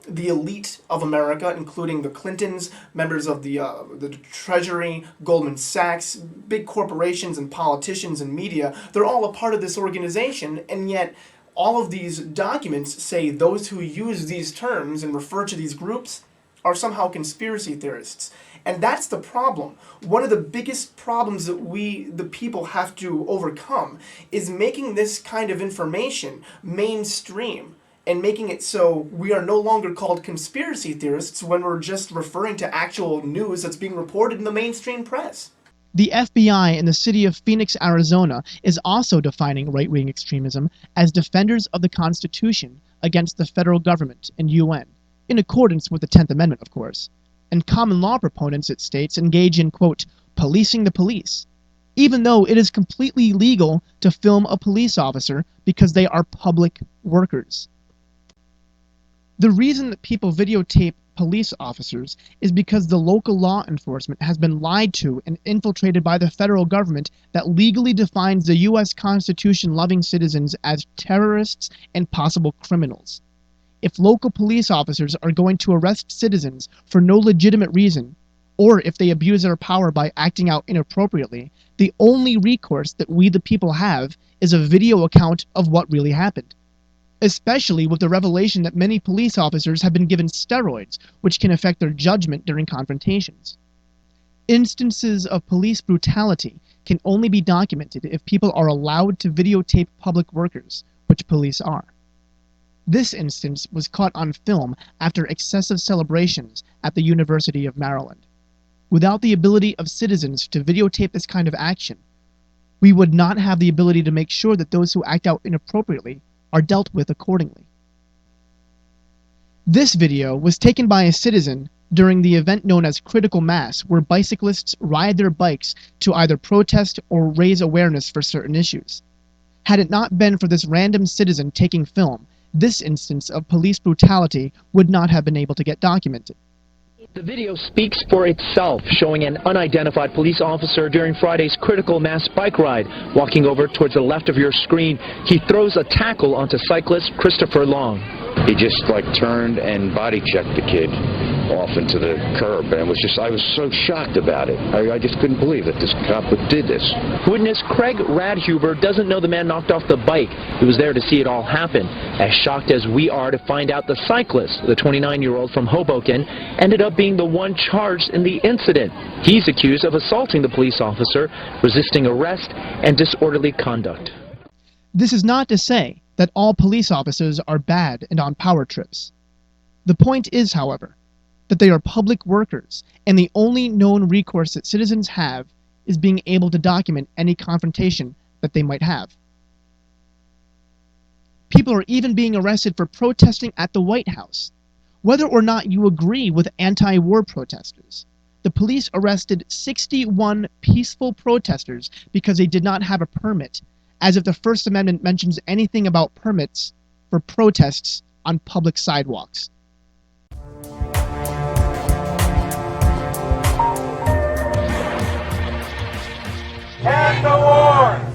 the elite of America, including the Clintons, members of the Treasury, Goldman Sachs, big corporations and politicians and media. They're all a part of this organization, and yet all of these documents say those who use these terms and refer to these groups are somehow conspiracy theorists. And that's the problem. One of the biggest problems that we, the people, have to overcome is making this kind of information mainstream and making it so we are no longer called conspiracy theorists when we're just referring to actual news that's being reported in the mainstream press. The FBI in the city of Phoenix, Arizona, is also defining right-wing extremism as defenders of the Constitution against the federal government and UN, in accordance with the 10th Amendment, of course. And common law proponents, it states, engage in, quote, policing the police, even though it is completely legal to film a police officer because they are public workers. The reason that people videotape police officers is because the local law enforcement has been lied to and infiltrated by the federal government that legally defines the U.S. Constitution-loving citizens as terrorists and possible criminals. If local police officers are going to arrest citizens for no legitimate reason, or if they abuse their power by acting out inappropriately, the only recourse that we the people have is a video account of what really happened. Especially with the revelation that many police officers have been given steroids, which can affect their judgment during confrontations. Instances of police brutality can only be documented if people are allowed to videotape public workers, which police are. This instance was caught on film after excessive celebrations at the University of Maryland. Without the ability of citizens to videotape this kind of action, we would not have the ability to make sure that those who act out inappropriately are dealt with accordingly. This video was taken by a citizen during the event known as Critical Mass, where bicyclists ride their bikes to either protest or raise awareness for certain issues. Had it not been for this random citizen taking film, this instance of police brutality would not have been able to get documented. The video speaks for itself, showing an unidentified police officer during Friday's Critical Mass bike ride. Walking over towards the left of your screen, he throws a tackle onto cyclist Christopher Long. He just turned and body checked the kid off into the curb, and I was so shocked about it. I just couldn't believe that this cop did this. Witness Craig Radhuber doesn't know the man knocked off the bike. He was there to see it all happen. As shocked as we are to find out the cyclist, the 29-year-old from Hoboken, ended up being the one charged in the incident. He's accused of assaulting the police officer, resisting arrest, and disorderly conduct. This is not to say that all police officers are bad and on power trips. The point is, however, that they are public workers, and the only known recourse that citizens have is being able to document any confrontation that they might have. People are even being arrested for protesting at the White House. Whether or not you agree with anti-war protesters, the police arrested 61 peaceful protesters because they did not have a permit, as if the First Amendment mentions anything about permits for protests on public sidewalks.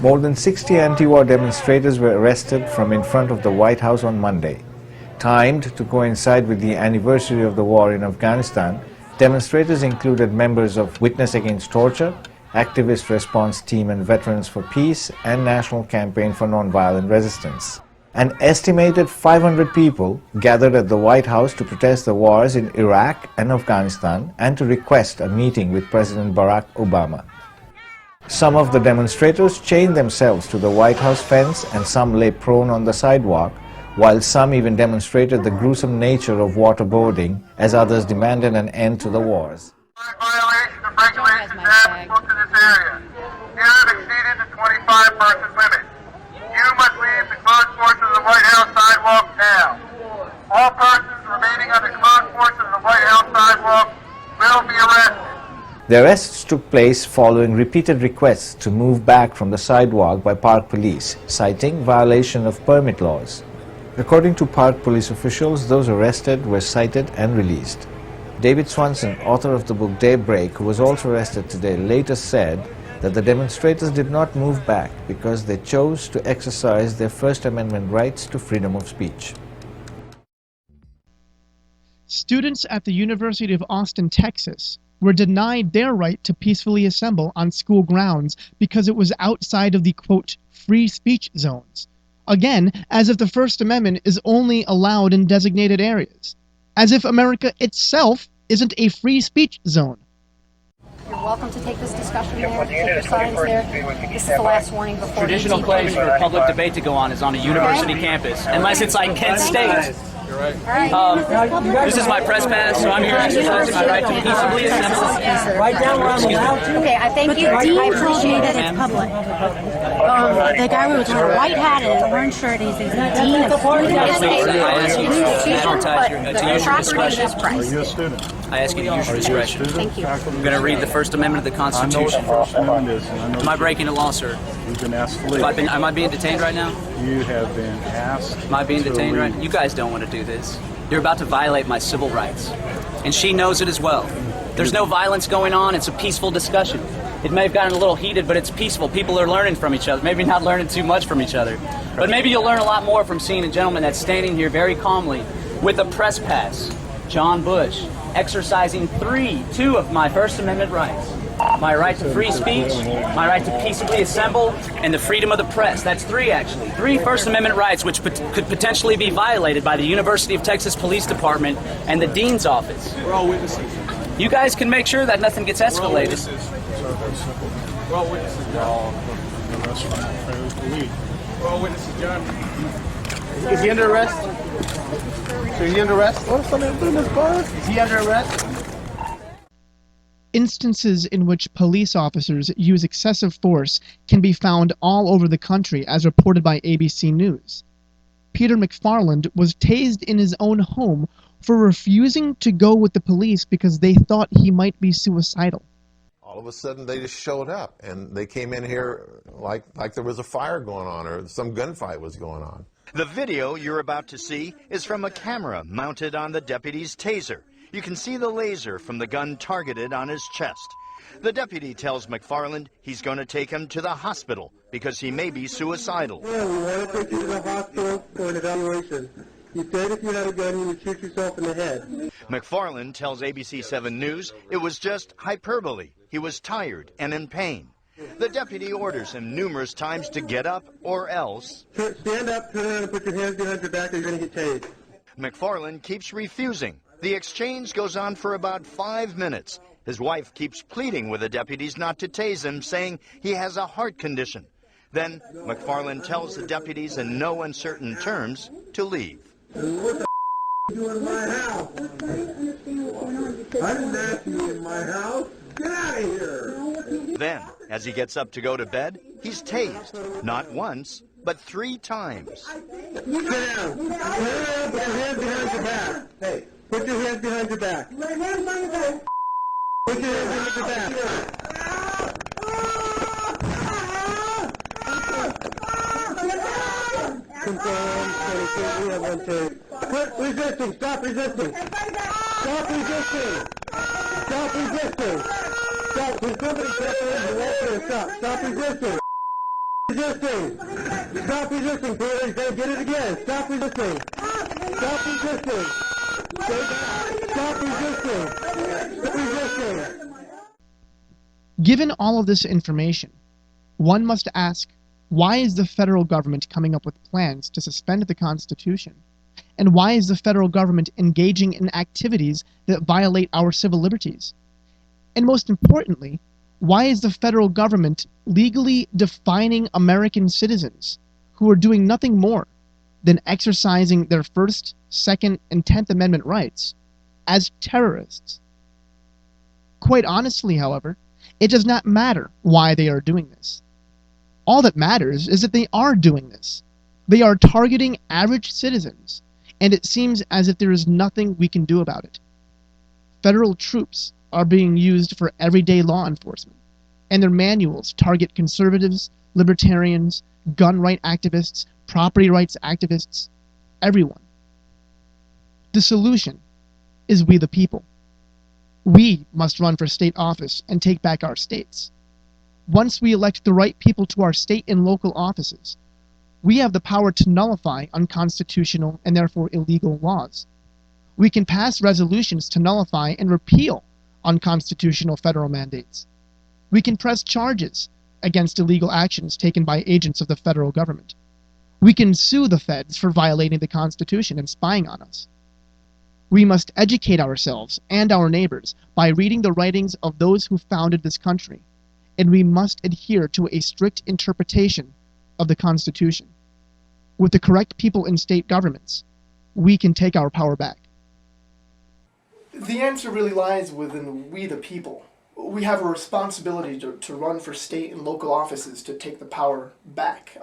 More than 60 anti-war demonstrators were arrested from in front of the White House on Monday. Timed to coincide with the anniversary of the war in Afghanistan, demonstrators included members of Witness Against Torture, Activist Response Team and Veterans for Peace, and National Campaign for Nonviolent Resistance. An estimated 500 people gathered at the White House to protest the wars in Iraq and Afghanistan and to request a meeting with President Barack Obama. Some of the demonstrators chained themselves to the White House fence and some lay prone on the sidewalk, while some even demonstrated the gruesome nature of waterboarding as others demanded an end to the wars. Violation of regulations applicable to this area. You have exceeded the 25-person limit. You must leave the closed portion of the White House sidewalk now. All persons remaining on the closed portion of the White House sidewalk will be arrested. The arrests took place following repeated requests to move back from the sidewalk by park police, citing violation of permit laws. According to park police officials, those arrested were cited and released. David Swanson, author of the book Daybreak, who was also arrested today, later said that the demonstrators did not move back because they chose to exercise their First Amendment rights to freedom of speech. Students at the University of Austin, Texas, were denied their right to peacefully assemble on school grounds because it was outside of the, quote, free speech zones. Again, as if the First Amendment is only allowed in designated areas. As if America itself isn't a free speech zone. You're welcome to take this discussion there, take your signs there. This is the last warning before traditional place for public debate to go on is on a university campus, unless it's like Kent State. This is my press pass, so I'm here exercising my right to peaceably assemble. Right down where I'm allowed to. Okay, I thank you. I appreciate it. It's public. The guy with the white hat and an orange shirt, he's the dean of student. I ask you to use your discretion. Are you a student? I ask you to use your discretion. Thank you. I'm going to read the First Amendment of the Constitution. Am I breaking the law, sir? You've been asked to leave. Am I being detained right now? You have been asked. Am I being detained right now? You guys don't want to do this. You're about to violate my civil rights. And she knows it as well. There's no violence going on. It's a peaceful discussion. It may have gotten a little heated, but it's peaceful. People are learning from each other. Maybe not learning too much from each other. But maybe you'll learn a lot more from seeing a gentleman that's standing here very calmly with a press pass, John Bush, exercising two of my First Amendment rights. My right to free speech, my right to peaceably assemble, and the freedom of the press. That's three, actually. 3 First Amendment rights which could potentially be violated by the University of Texas Police Department and the Dean's Office. We're all witnesses. You guys can make sure that nothing gets escalated. We're all witnesses. We're all witnesses, John. Is he under arrest? Is he under arrest? What is somebody doing this bar? Is he under arrest? Instances in which police officers use excessive force can be found all over the country, as reported by ABC News. Peter McFarland was tased in his own home for refusing to go with the police because they thought he might be suicidal. All of a sudden they just showed up and they came in here like there was a fire going on or some gunfight was going on. The video you're about to see is from a camera mounted on the deputy's taser. You can see the laser from the gun targeted on his chest. The deputy tells McFarland he's going to take him to the hospital because he may be suicidal. Yeah, we want to take you to the hospital for an evaluation. You said if you had a gun, you would shoot yourself in the head. McFarland tells ABC 7 News it was just hyperbole. He was tired and in pain. The deputy orders him numerous times to get up or else. Stand up, turn around, and put your hands behind your back or you're going to get tased. McFarland keeps refusing. The exchange goes on for about 5 minutes. His wife keeps pleading with the deputies not to tase him, saying he has a heart condition. Then McFarland tells the deputies in no uncertain terms to leave. What the you doing in my house? I didn't ask you in my house. Get out of here. Then, as he gets up to go to bed, he's tased, not once, but 3 times. Sit down. Put your hands behind your back. Hey, put your hands behind your back. My hands behind your back. Put your hands behind your back. Confirm, 23, we have 1 take. Quit resisting, stop resisting. Stop resisting. Stop resisting. Stop, when somebody gets in, you won't do it. Stop resisting. Resisting. Stop resisting, Peter. He's going to get it again. Stop resisting. Stop resisting. Stay back. Stop resisting. Stop resisting. Given all of this information, one must ask, why is the federal government coming up with plans to suspend the Constitution? And why is the federal government engaging in activities that violate our civil liberties? And most importantly, why is the federal government legally defining American citizens who are doing nothing more than exercising their First, Second, and 10th Amendment rights as terrorists? Quite honestly, however, it does not matter why they are doing this. All that matters is that they are doing this. They are targeting average citizens, and it seems as if there is nothing we can do about it. Federal troops are being used for everyday law enforcement, and their manuals target conservatives, libertarians, gun right activists, property rights activists, everyone. The solution is we the people. We must run for state office and take back our states. Once we elect the right people to our state and local offices, we have the power to nullify unconstitutional and therefore illegal laws. We can pass resolutions to nullify and repeal unconstitutional federal mandates. We can press charges against illegal actions taken by agents of the federal government. We can sue the feds for violating the Constitution and spying on us. We must educate ourselves and our neighbors by reading the writings of those who founded this country, and we must adhere to a strict interpretation of the Constitution. With the correct people in state governments, we can take our power back. The answer really lies within we the people. We have a responsibility to run for state and local offices to take the power back.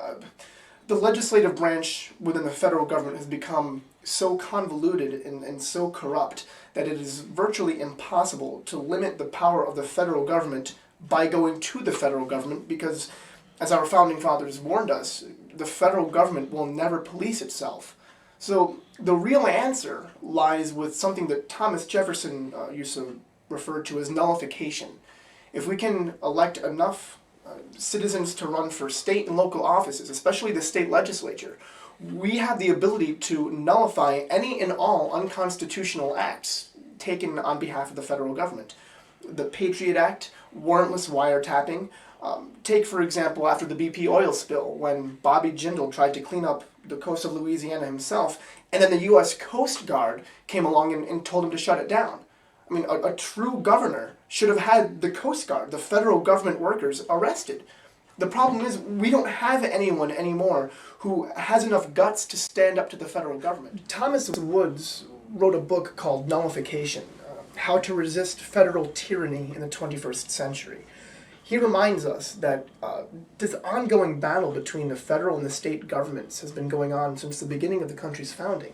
The legislative branch within the federal government has become so convoluted and so corrupt that it is virtually impossible to limit the power of the federal government by going to the federal government because, as our founding fathers warned us, the federal government will never police itself. So the real answer lies with something that Thomas Jefferson used to refer to as nullification. If we can elect enough citizens to run for state and local offices, especially the state legislature, we have the ability to nullify any and all unconstitutional acts taken on behalf of the federal government. The Patriot Act, warrantless wiretapping. Take, for example, after the BP oil spill, when Bobby Jindal tried to clean up the coast of Louisiana himself, and then the U.S. Coast Guard came along and told him to shut it down. I mean, a true governor should have had the Coast Guard, the federal government workers, arrested. The problem is we don't have anyone anymore who has enough guts to stand up to the federal government. Thomas Woods wrote a book called Nullification, How to Resist Federal Tyranny in the 21st Century. He reminds us that this ongoing battle between the federal and the state governments has been going on since the beginning of the country's founding.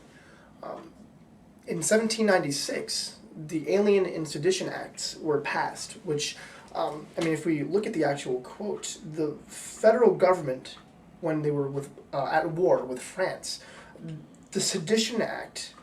In 1796, the Alien and Sedition Acts were passed, which, if we look at the actual quote, the federal government, when they were at war with France, the Sedition Act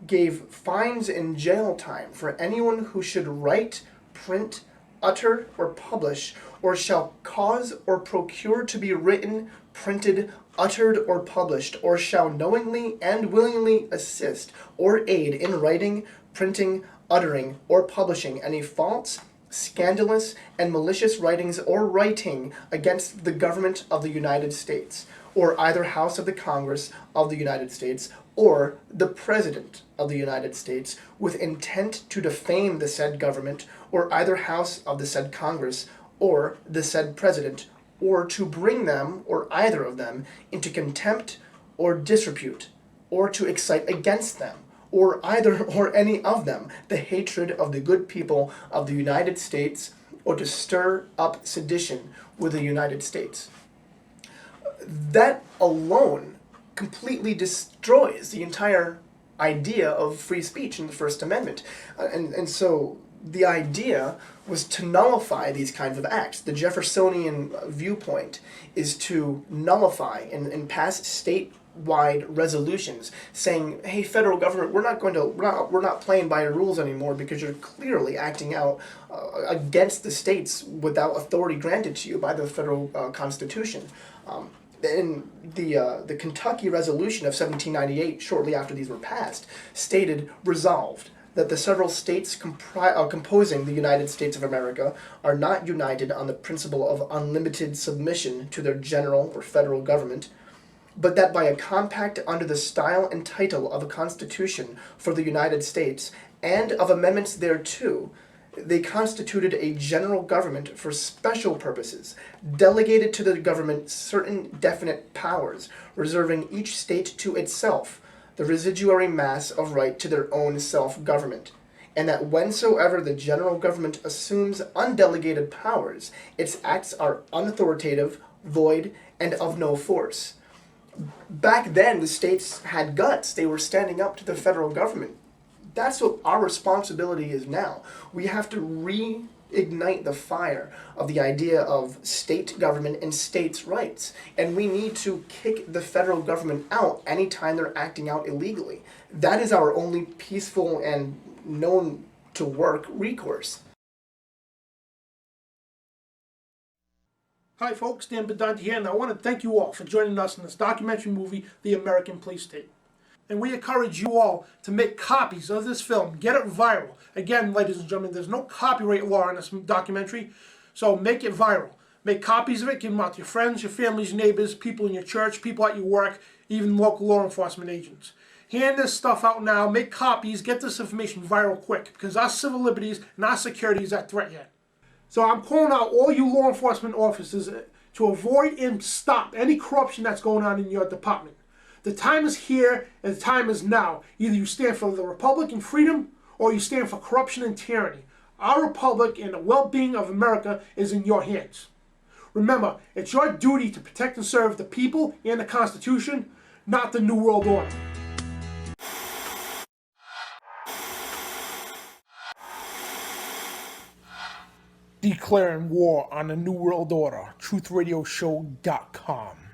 gave fines and jail time for anyone who should write, print, utter, or publish, or shall cause or procure to be written, printed, uttered, or published, or shall knowingly and willingly assist or aid in writing, printing, uttering, or publishing any false, scandalous, and malicious writings or writing against the government of the United States, or either House of the Congress of the United States, or the President of the United States, with intent to defame the said government, or either House of the said Congress, or the said President, or to bring them, or either of them, into contempt or disrepute, or to excite against them, or either or any of them, the hatred of the good people of the United States, or to stir up sedition with the United States. That alone completely destroys the entire idea of free speech in the First Amendment. And so the idea was to nullify these kinds of acts. The Jeffersonian viewpoint is to nullify and pass statewide resolutions saying, hey, federal government, we're not playing by your rules anymore because you're clearly acting out against the states without authority granted to you by the federal Constitution. In the Kentucky Resolution of 1798, shortly after these were passed, stated, resolved, that the several states composing the United States of America are not united on the principle of unlimited submission to their general or federal government, but that by a compact under the style and title of a Constitution for the United States and of amendments thereto, they constituted a general government for special purposes, delegated to the government certain definite powers, reserving each state to itself the residuary mass of right to their own self-government, and that whensoever the general government assumes undelegated powers, its acts are unauthoritative, void, and of no force. Back then, the states had guts. They were standing up to the federal government. That's what our responsibility is now. We have to reignite the fire of the idea of state government and states' rights. And we need to kick the federal government out anytime they're acting out illegally. That is our only peaceful and known to work recourse. Hi folks, Dan Bidondi here, and I want to thank you all for joining us in this documentary movie, The American Police State. And we encourage you all to make copies of this film, get it viral. Again, ladies and gentlemen, there's no copyright law in this documentary, so make it viral. Make copies of it, give them out to your friends, your families, neighbors, people in your church, people at your work, even local law enforcement agents. Hand this stuff out now, make copies, get this information viral quick, because our civil liberties and our security is at threat yet. So I'm calling out all you law enforcement officers to avoid and stop any corruption that's going on in your department. The time is here and the time is now. Either you stand for the republic and freedom or you stand for corruption and tyranny. Our republic and the well-being of America is in your hands. Remember, it's your duty to protect and serve the people and the Constitution, not the New World Order. Declaring war on the New World Order. TruthRadioShow.com.